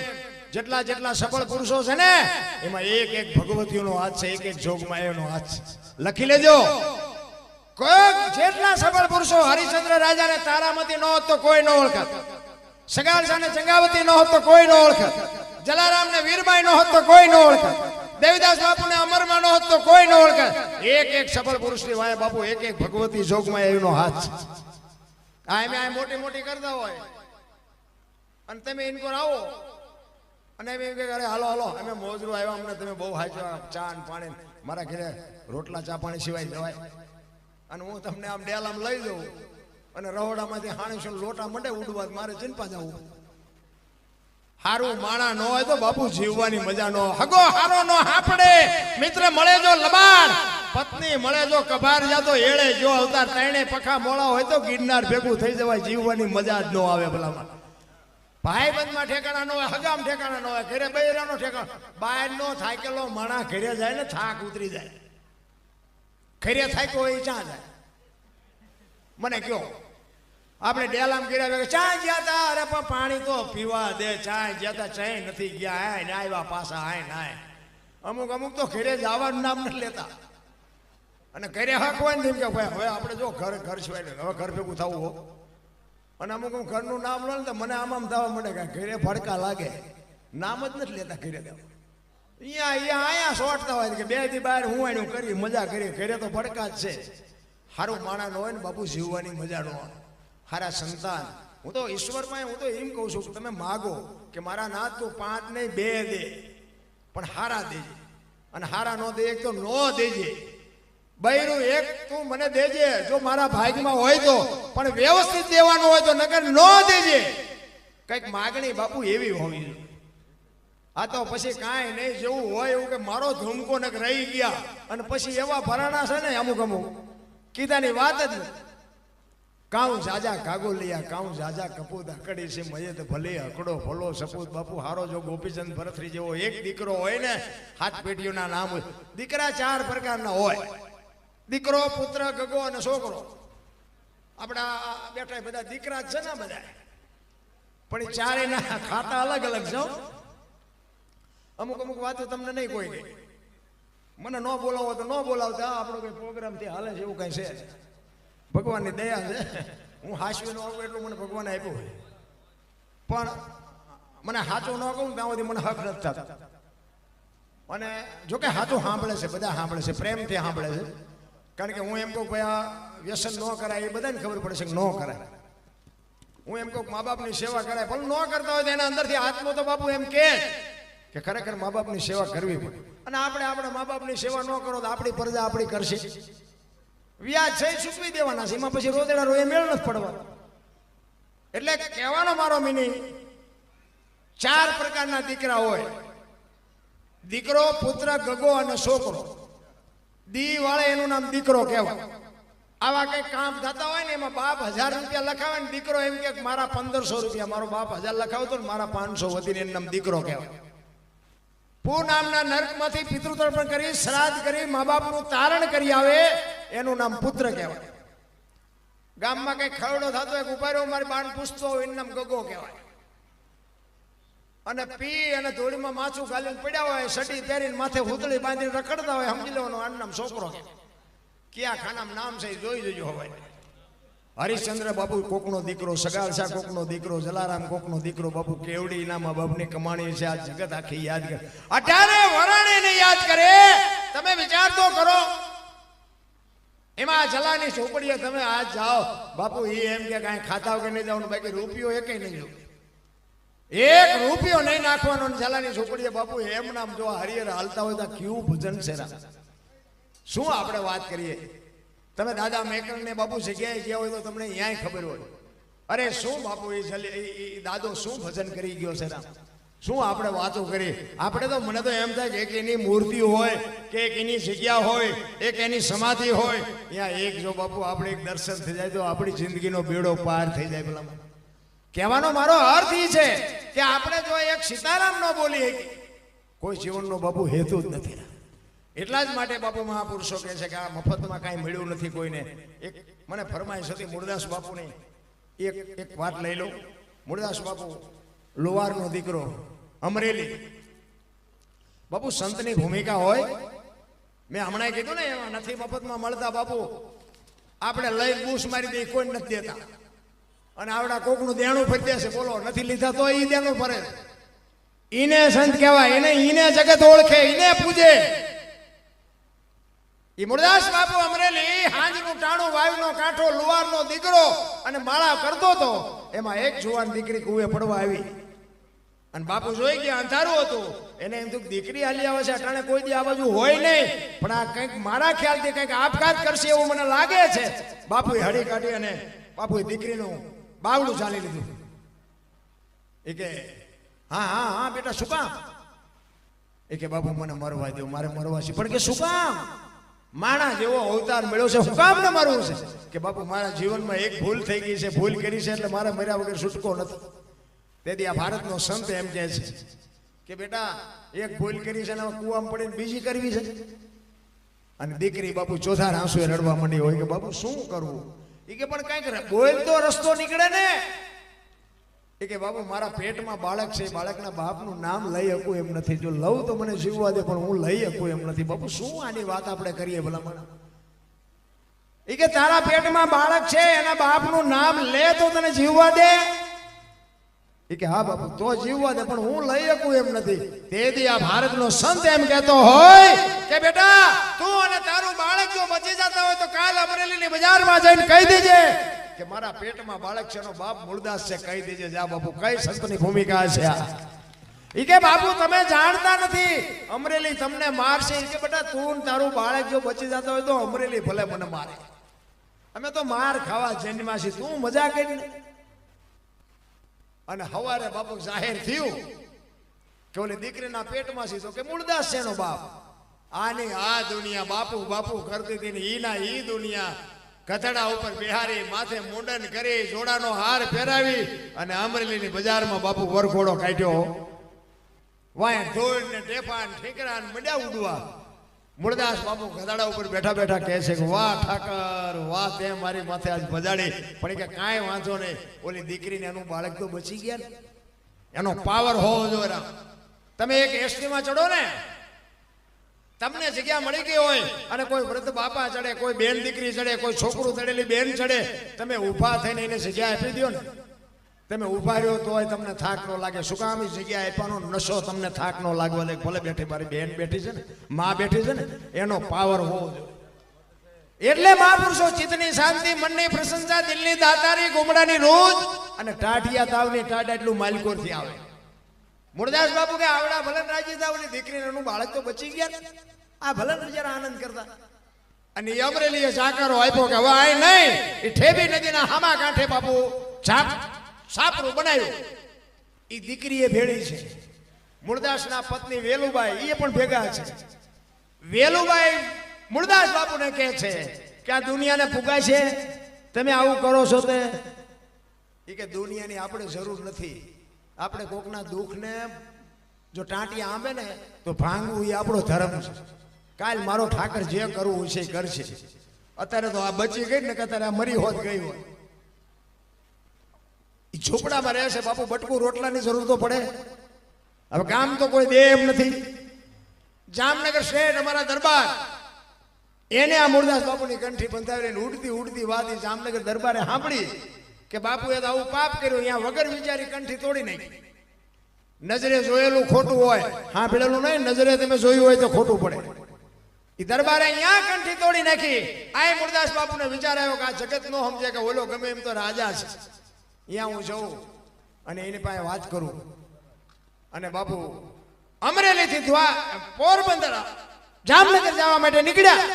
જેટલા સફળ પુરુષો છે ને એમાં એક ભગવતીઓનો હાથ છે, એક જોગમાયાનો હાથ છે. લખી લેજો. કોઈ જેટલા સફળ પુરુષો હરિશ્ચંદ્ર રાજાને તારામતી ન હોત તો કોઈ ન ઓળખત. સગાળસાને ચંગાવતી ન હોત તો કોઈ ન ઓળખત. જલારામ ને વીરબાઈ નો હોત તો કોઈ ન ઓળખે. દેવીદાસ બાપુ ને અમરમાં નો હોત તો કોઈ ન ઓળખે. એક સફળ પુરુષ ની વાય બાપુ એક ભગવતી જોગમાં એનો હાથ છે. આ મોટી કરતા હોય અને તમે ઇનકોર આવો અને એમ કે અરે હાલો અમે મોજરું આવ્યા અમને તમે બહુ હાચવા ચા ને પાણી. મારા ઘરે રોટલા ચા પાણી સિવાય જવાય અને હું તમને આમ ડેલામ લઈ જાઉં અને રહોડામાંથી હાણીશું લોટા મંડે ઉડવા મારે ચિંપા જવું. હારું માણા ન હોય તો બાપુ જીવવાની મજા ન. હગો હારો નો હાપડે. મિત્ર મળે જો લબાડ, પત્ની મળે જો કભાર, જા તો એળે જો અવતાર. ત્રણે પખા મોળા હોય તો ગિરનાર ભેગું થઈ જવાય. જીવવાની મજા જ ન આવે ભલામાં. ભાઈ બંધમાં ઠેકાણા ન હોય, હગામ ઠેકાણા ન હોય, ઘરે બૈરાનો ઠેકાણો. બહાર નો થાકેલો માણા ઘરે જાય ને થાક ઉતરી જાય. ઘરે થાક્યો હોય ચા જાય. મને કયો આપણે ડેલામ કર્યા ચા ગયા તા. અરે પણ પાણી તો પીવા દે. ચા ગયા તા ચાય નથી ગયા. હાય ને આવ્યા પાછા હાય નાય. અમુક તો ઘરે જવાનું નામ નથી લેતા. અને ઘરે હક હોય ને કે ભાઈ હવે આપણે જો ઘર સિવાય હવે ઘર ભેગું થવું હો. અને અમુક ઘરનું નામ લો ને તો મને આમ થવા મળે કે ઘરે ભડકા લાગે. નામ જ નથી લેતા ઘરે. અહીંયા સોટતા હોય કે બે થી બહાર હું એનું કરી મજા કરી. ઘરે તો ભડકા જ છે. સારું માણા ન હોય ને બાપુ જીવવાની મજા ન હોય. હારા સંતાન. હું તો ઈશ્વરમાં હું તો એમ કહું છું કે તમે માગો કે મારા નાથ તું 5 નહીં 2 દે, પણ હારા દેજે. અને હારા નો દે એક તો નો દેજે. બૈરું એક તું મને દેજે જો મારા ભાગમાં હોય તો, પણ વ્યવસ્થિત દેવાનું હોય તો, નકર નો દેજે. કઈક માગણી બાપુ એવી હોવી જોઈએ. આ તો પછી કાંઈ નહીં જેવું હોય એવું કે મારો ધૂમકો નક રહી ગયા અને પછી એવા ભરાણા છે ને અમુક કીધાની વાત જ નથી. કાઉ જાજા કાગોલિયા કાઉ જાજા કપૂત હકડી છે મયત ભલે હકડો ભલો સપૂત. બાપુ હારો જો ગોપીચંદ ભરતરી જેવો એક દીકરો હોય ને, હાથ પેટીઓના નામ હોય. દીકરા 4 પ્રકારના હોય. દીકરો, પુત્ર, ગગો અને છોકરો. આપણા બેઠા બધા દીકરા જ છે ને બધા, પણ એ ચારેયના ખાતા અલગ છે. અમુક વાતો તમને નહીં કોઈ ગઈ. મને ન બોલાવો તો ન બોલાવતા. આપણો કઈ પ્રોગ્રામ થી હાલે છે એવું કઈ છે. ભગવાનની દયા છે. હું હાસ્ય ન આવું એટલું મને ભગવાને આપ્યું હોય. પણ મને સાચું ન કહું ત્યાં સુધી મને હક નથી થતા. અને જોકે સાચું સાંભળે છે, બધા સાંભળે છે, પ્રેમથી સાંભળે છે. કારણ કે હું એમ કહું ભાઈ આ વ્યસન ન કરાય એ બધાને ખબર પડે છે કે ન કરાય. હું એમ કહું મા બાપની સેવા કરાય, પણ ન કરતા હોય તો એના અંદરથી આત્મો તો બાપુ એમ કે ખરેખર મા બાપની સેવા કરવી પડે. અને આપણે આપણા મા બાપની સેવા ન કરો તો આપણી પ્રજા આપણી કરશે. વ્યાજ છે ચૂકવી દેવાના છે. એમાં પછી રોદેડા રોએ મેળ નથી પડવા. એટલે કહેવાનો મારો મિનિંગ 4 પ્રકારના દીકરા હોય. દીકરો, પુત્ર, ગગો અને છોકરો. દી વાળે એનું નામ દીકરો કહેવાય. આવા કઈ કામ થતા હોય ને એમાં બાપ 1000 રૂપિયા લખાવે ને દીકરો એમ કે મારા 1500 રૂપિયા, મારો બાપ 1000 લખાવતો ને મારા 500 વધીને એનું નામ દીકરો કહેવાય. પૂ નામના નર્કમાંથી પિતૃતર્પણ કરી શ્રાદ્ધ કરી મા બાપનું તારણ કરી આવે એનું નામ પુત્ર કહેવાય. ગામમાં કઈ ખરડો થતો હોય ઉભા રહ્યો મારી બાણ પૂછતો હોય એનું નામ ગગો કહેવાય. અને પી અને ધૂળીમાં માથું ગાલીને પડ્યા હોય, સટી પહેરીને માથે હુતળી બાંધીને રખડતા હોય, સમજી લેવાનું આનું નામ છોકરો કહેવાય. ક્યાં ખાનામાં નામ છે જોઈ જોજો હવે. હરિશ્ચંદ્ર બાપુ કોકનો દીકરો, સગાલ શાહ કોકનો દીકરો, જલારામ કોકનો દીકરો. બાપુ કેવડી ના મા બાપની કમાણી છે આ જગત આખી યાદ કરે. 18 વરાણે યાદ કરે. તમે વિચાર તો કરો. એમાં જલાની ઝોપડીએ તમે આજ જાઓ બાપુ એ એમ કે કાંઈ ખાતા કે નહીં જવાનું, બાકી રૂપિયો એકે નહીં જવું, 1 રૂપિયો નહીં નાખવાનો. જલાની ઝોપડીએ બાપુ એમ નામ જો હરિહર હાલતા હોય તો કેવું ભજન છે. શું આપણે વાત કરીએ. તમે દાદા મેકર ને બાપુ જગ્યાએ ગયા હોય તો તમને અહીંયા ખબર હોય. અરે શું બાપુ એ દાદો શું ભજન કરી ગયો છે. શું આપણે વાતો કરી. આપણે તો મને તો એમ થાય કે એક એની મૂર્તિ હોય કે એક એની જગ્યા હોય, એક એની સમાધિ હોય, ત્યાં એક જો બાપુ આપણે એક દર્શન થઈ જાય તો આપણી જિંદગીનો બેડો પાર થઈ જાય. પેલા કહેવાનો મારો અર્થ એ છે કે આપણે જો એક સીતારામ ન બોલીએ કોઈ જીવનનો બાપુ હેતુ જ નથી. એટલા જ માટે બાપુ મહાપુરુષો કહે છે કે આ મફતમાં કાંઈ મળ્યું નથી કોઈને. એક મને ફરમાઈશ હતી મૂળદાસ બાપુની, એક વાત લઈ લો. મૂળદાસ બાપુ લોહારનો દીકરો, અમરેલી. બાપુ સંતની ભૂમિકા હોય. મેં હમણાં કીધું ને એમાં નથી મફતમાં મળતા બાપુ. આપણે લઈ બૂસ મારી દઈએ કોઈ નથી દેતા. અને આવડા કોકનું દેણું ફરી દેશે. બોલો નથી લીધા તો ઈ દેણું ફરે. ઈને સંત કહેવાય. ઈને જગત ઓળખે, ઈને પૂજે. એ મૂળદાસ બાપુ અમરેલી હાંજનું ટાણું, વાયુનો કાંઠો, લુવારનો દીકરો અને માળા કરતો હતો. એમાં એક જુવાન દીકરી કુએ પડવા આવી અને બાપુ જોઈ ગયા અંધારું હતું. એને એમ થયું દીકરી હાલી આવે છે, અટાણે કોઈ દી આ બાજુ હોય નહીં, પણ આ કંઈક મારા ખ્યાલથી કંઈક આપઘાત કરશે એવું મને લાગે છે. બાપુએ હળી કાઢી અને બાપુએ દીકરીનું બાવડું ચાલી લીધું. એ કે હા હા હા બેટા શું કામ? એ કે બાપુ મને મરવા દો, મારે મરવા છે. પણ કે શું કામ? માણા જેવો અવતાર મળ્યો છે, શું કામ ને મરવું છે? કે બાપુ મારા જીવનમાં એક ભૂલ થઈ ગઈ છે, ભૂલ કરી છે એટલે મારે મર્યા વગર છૂટકો નથી. તેથી આ ભારતનો સંત એમ કહે છે કે બેટા એક ભૂલ કરી છે ને કુવામાં પડીને બીજી કરવી છે. અને દીકરી બાપુ ચોથા આંસુએ રડવા માંડી હોય કે બાપુ શું કરવું? એ કે પણ કઈક બોલ તો રસ્તો નીકળે ને. એ કે બાપુ મારા પેટમાં બાળક છે, બાળકના બાપનું નામ લઈ શકું એમ નથી. જો લઉં તો મને જીવવા દે, પણ હું લઈ શકું એમ નથી. બાપુ શું આની વાત આપણે કરીએ ભલામણ? એ કે તારા પેટમાં બાળક છે, એના બાપનું નામ લે તો તને જીવવા દે. એ કે હા બાપુ તો જીવવા દે, પણ હું લઈ શકું એમ નથી. તેથી આ ભારતનો સંત એમ કહેતો હોય કે બેટા તું અને તારું બાળક જો બચી જતા હોય તો કાલ અમરેલીની બજારમાં જઈને કહી દેજે કે મારા પેટમાં બાળક છે, એનો બાપ મૂળદાસ છે, કહી દેજે. જા બાપુ કઈ સંતની ભૂમિકા છે આ. ઈ કે બાપુ તમે જાણતા નથી, અમરેલી તમને મારશે. ઈ કે બેટા તું તારું બાળક જો બચી જતા હોય તો અમરેલી ભલે મને મારે. અમે તો માર ખાવા જન્મ્યા છીએ, તું મજા કરી. અને હવારે બાપુ જાહેર થયું કે ઓલી દીકરીના પેટમાં છે તો કે મૂળદાસ છે એનો બાપ. આની આ દુનિયા બાપુ બાપુ કરતી હતી ને ઈના ઈ દુનિયા કથડા ઉપર બિહારી, માથે મુંડન કરી, જોડાનો હાર પહેરાવી અને અમરેલીની બજારમાં બાપુ વરઘોડો કાઢ્યો. વાય ઢોલ ને ટેફાન ઠીકરા ને મંડ્યા ઉડવા. મૂળદાસ બાપુ ગધાડા ઉપર બેઠા બેઠા કહે છે કે વાહ ઠાકર વાહ, તે મારી માથે આજ બજાડી. પણ કે કાંઈ વાંધો નહીં, ઓલી દીકરીને એનું બાળક તો બચી ગયા ને. એનો પાવર હોવો જોઈએ. તમે એક એસટીમાં ચડો ને, તમને જગ્યા મળી ગઈ હોય અને કોઈ વૃદ્ધ બાપા ચડે, કોઈ બેન દીકરી ચડે, કોઈ છોકરું ચડેલી બેન ચડે, તમે ઊભા થઈને એને જગ્યા આપી દો ને. તમે ઊભા રહ્યો તોય તમને થાક ન લાગે. શું કામ? જગ્યા આપવાનો નશો તમને થાક ન લાગવા દે. ભલે બેઠી મારી બેન બેઠી છે ને, માં બેઠી છે ને, એનો પાવર હોવો જોઈએ. એટલે મહાપુરુષો ચિત્તની શાંતિ, મનની પ્રશંસા, દિલની દાતારી, ગુમડાની રોજ અને ટાઢિયા તાવની ટાઢ એટલું માલિકોરથી આવે. મૂળદાસ બાપુ કે આવડા ભલે રાજી તાવની દીકરીનું બાળક તો બચી ગયા, આ ભલે જરા આનંદ કરતા. અને અમરેલીએ જાકારો આપ્યો કે હવે આય નહીં, એ ઠેબી નદીના હામા કાંઠે બાપુ સાપરું બનાવ્યું. એ દીકરીએ ભેળી છે. મૂળદાસના પત્ની વેલુબાઈ એ પણ ભેગા છે. વેલુબાઈ મૂળદાસ બાપુને કહે છે કે આ દુનિયાને ફુગાય છે, તમે આવું કરો છો તે એ કે દુનિયાની આપણે જરૂર નથી. આપણે કોકના દુઃખને જો ટાંટી આંબે ને તો ભાંગવું એ આપણો ધર્મ છે. કાલ મારો ઠાકર જે કરવું છે એ કરશે. અત્યારે તો આ બચી ગઈ ને કે અત્યારે આ મરી હોત ગઈ હોય. એ ઝૂંપડામાં રહે છે બાપુ, બટકું રોટલાની જરૂર તો પડે. હવે ગામ તો કોઈ દે એમ નથી. જામનગર શહેર અમારા દરબાર એને આ મૂળદાસ બાપુની કંઠી બંધાવીને ઉડતી ઉડતી વાદી જામનગર દરબારે સાંભળી કે બાપુએ તો આવું પાપ કર્યું. અહીંયા વગર વિચારી કંઠી તોડી નાખી. નજરે જોયેલું ખોટું હોય, સાંભળેલું નહીં, નજરે તમે જોયું હોય તો ખોટું પડે. એ દરબારે અહીંયા કંઠી તોડી નાખી. આ મૂળદાસ બાપુને વિચાર આવ્યો કે આ જગત નો સમજે કે ઓલો ગમે એમ તો રાજા છે, અહીંયા હું જઉં અને એની પાસે વાત કરું. અને બાપુ અમરેલીથી પોરબંદર જામનગર જવા માટે નીકળ્યા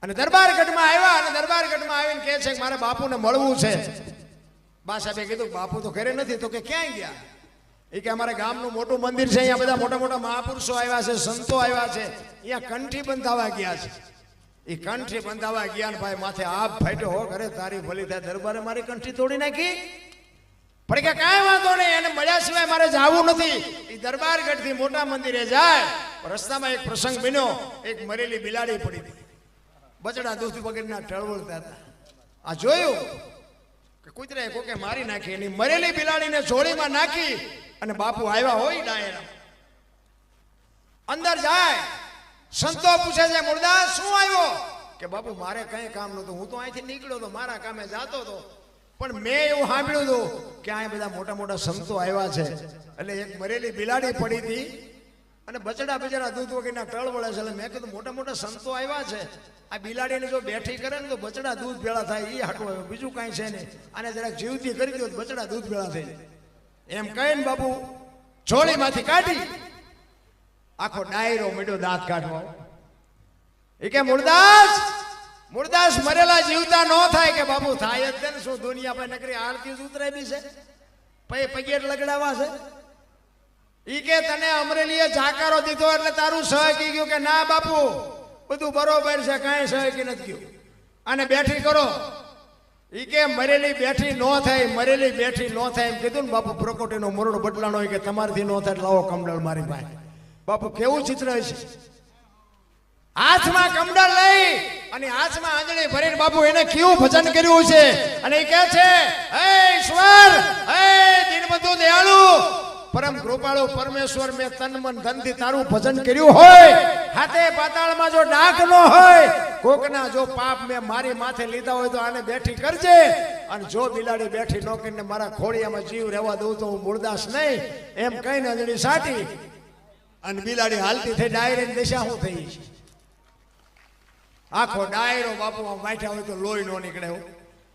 અને દરબારગઢમાં આવ્યા. અને દરબારગઢમાં આવીને કહે છે કે મારે બાપુને મળવું છે. બા સાહેબે કીધું બાપુ તો ઘરે નથી. તો કે ક્યાંય ગયા? એ કે અમારે ગામનું મોટું મંદિર છે, અહીંયા બધા મોટા મોટા મહાપુરુષો આવ્યા છે, સંતો આવ્યા છે, અહીંયા કંઠી બંધાવા ગયા છે. એ કંઠી બંધાવા ગયા ને ભાઈ માથે આપ ફાટ્યો હો. ઘરે તારી ભલી થાય, દરબારે મારી કંઠી તોડી નાખી. પણ કે કાંઈ વાંધો નહીં, એને મળ્યા સિવાય મારે જવું નથી. એ દરબારગઢ થી મોટા મંદિરે જાય. રસ્તામાં એક પ્રસંગ બન્યો. એક મરેલી બિલાડી પડી હતી. બચડા દૂધ વગરના ટળવળતા હતા. આ જોયું કે કૂતરાએ કોકે મારી નાખી. એની મરેલી બિલાડીને જોડીમાં નાખી અને બાપુ આવ્યા હોય ડાયરા. અંદર જાય, સંતો પૂછે છે મૂળદાસ શું આવ્યો? કે બાપુ મારે કઈ કામ નહોતું, હું તો અહીંથી નીકળ્યો તો, મારા કામે જાતો હતો. પણ મેં એવું સાંભળ્યું હતું કે આ બધા મોટા મોટા સંતો આવ્યા છે. એટલે એક મરેલી બિલાડી પડી હતી અને બચડા બિચારા દૂધ વગરના ટળ વળે છે. એટલે મેં કીધું મોટા મોટા સંતો આવ્યા છે, આ બિલાડીને જો બેઠી કરે ને તો બચડા દૂધ ભેળા થાય. એ હાટું આવ્યું, બીજું કાંઈ છે નહીં. આને જરાક જીવતી કરી દો બચડા દૂધ ભેળા થઈ જાય. એમ કહીને બાપુ જોડીમાંથી કાઢી આખો ડાયરો મીઠો દાંત કાઢવા. એ કે મૂળદાસ મરેલા જીવતા ન થાય. કે બાપુ થાય જ ને, શું દુનિયા પર નકરી આરતી ઉતરાવી છે, પગે લગડાવા છે. ઈ કે તને અમરેલીએ જાકારો દીધો એટલે તારું સહકી ગયું? કે ના બાપુ બધું બરોબર છે, કાંઈ સહકી નથી ગયું. આને બેઠી કરો. ઈ કે મરેલી બેઠી ન થાય, મરેલી બેઠી ન થાય એમ કીધું ને બાપુ પ્રકોટીનો મોરડો બદલાણો. કે તમારથી ન થાય લાવો કમડળ મારી પાસે. બાપુ કેવું ચિત્ર છે. હાથમાં કમડળ લઈ અને હાથમાં આંજણી ભરીને બાપુ એને કેવું ભજન કર્યું છે. અને એ કહે છે હે ઈશ્વર, હે દીનબંધુ દયાળુ, પરમ કૃપાળુ પરમેશ્વર, મેં તન મન ધનથી તારું ભજન કર્યું હોય, હાથે પાતાળમાં જો ડાક ન હોય, કોકના જો પાપ મેં મારી માથે લીધા હોય તો આને બેઠી કરજે. અને જો બિલાડી બેઠી ન કરીને મારા ખોડિયામાં જીવ રહેવા દઉં તો હું મૂળદાસ નહીં. એમ કહીને અંજણી સાટી અને બિલાડી હાલતી થઈ ડાયરેક્ટ દિશા હું થઈ. આખો ડાયરો બાપુ બેઠા હોય તો લોહી નો નીકળે.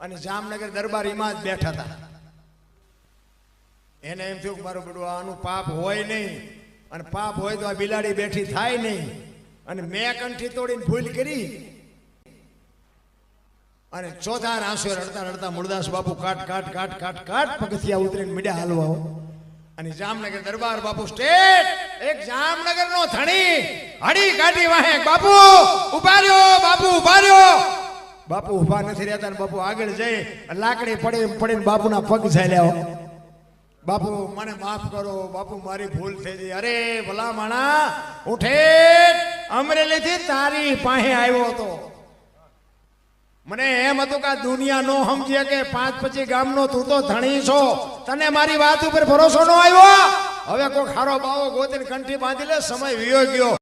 અને જામનગર દરબાર એમાં જ બેઠા હતા. એને એમ થયું કે મારું બધું આનું પાપ હોય નહીં, અને પાપ હોય તો આ બિલાડી બેઠી થાય નહીં. અને મેં કંઠી તોડીને ભૂલ કરી. અને ચોથા આંસુ રડતા રડતા મૂળદાસ બાપુ કાટ પગથિયા ઉતરીને મીડ્યા હાલવા. અને જામનગર દરબાર બાપુ સ્ટેટ એક જામનગર નો ધણી હડી કાઢી વાહે. બાપુ ઉભા રહ્યો, બાપુ ઉભા રહ્યો. બાપુ ઉભા નથી રહેતા. બાપુ આગળ જઈ લાકડી પડીને બાપુના પગ ઝાલ્યા. બાપુ મને માફ કરો, બાપુ મારી ભૂલ થઈ ગઈ. અરે ભલા માણા, ઉઠે અમરેલી થી તારી પાસે આવ્યો હતો. મને એમ હતું કે દુનિયા નો સમજે કે 5-25 ગામનો તું તો ધણી છો, તને મારી વાત ઉપર ભરોસો ન આવ્યો. હવે કોઈ ખારો બાવો ગોતીને કંઠી બાંધી લે, સમય વિયો ગયો.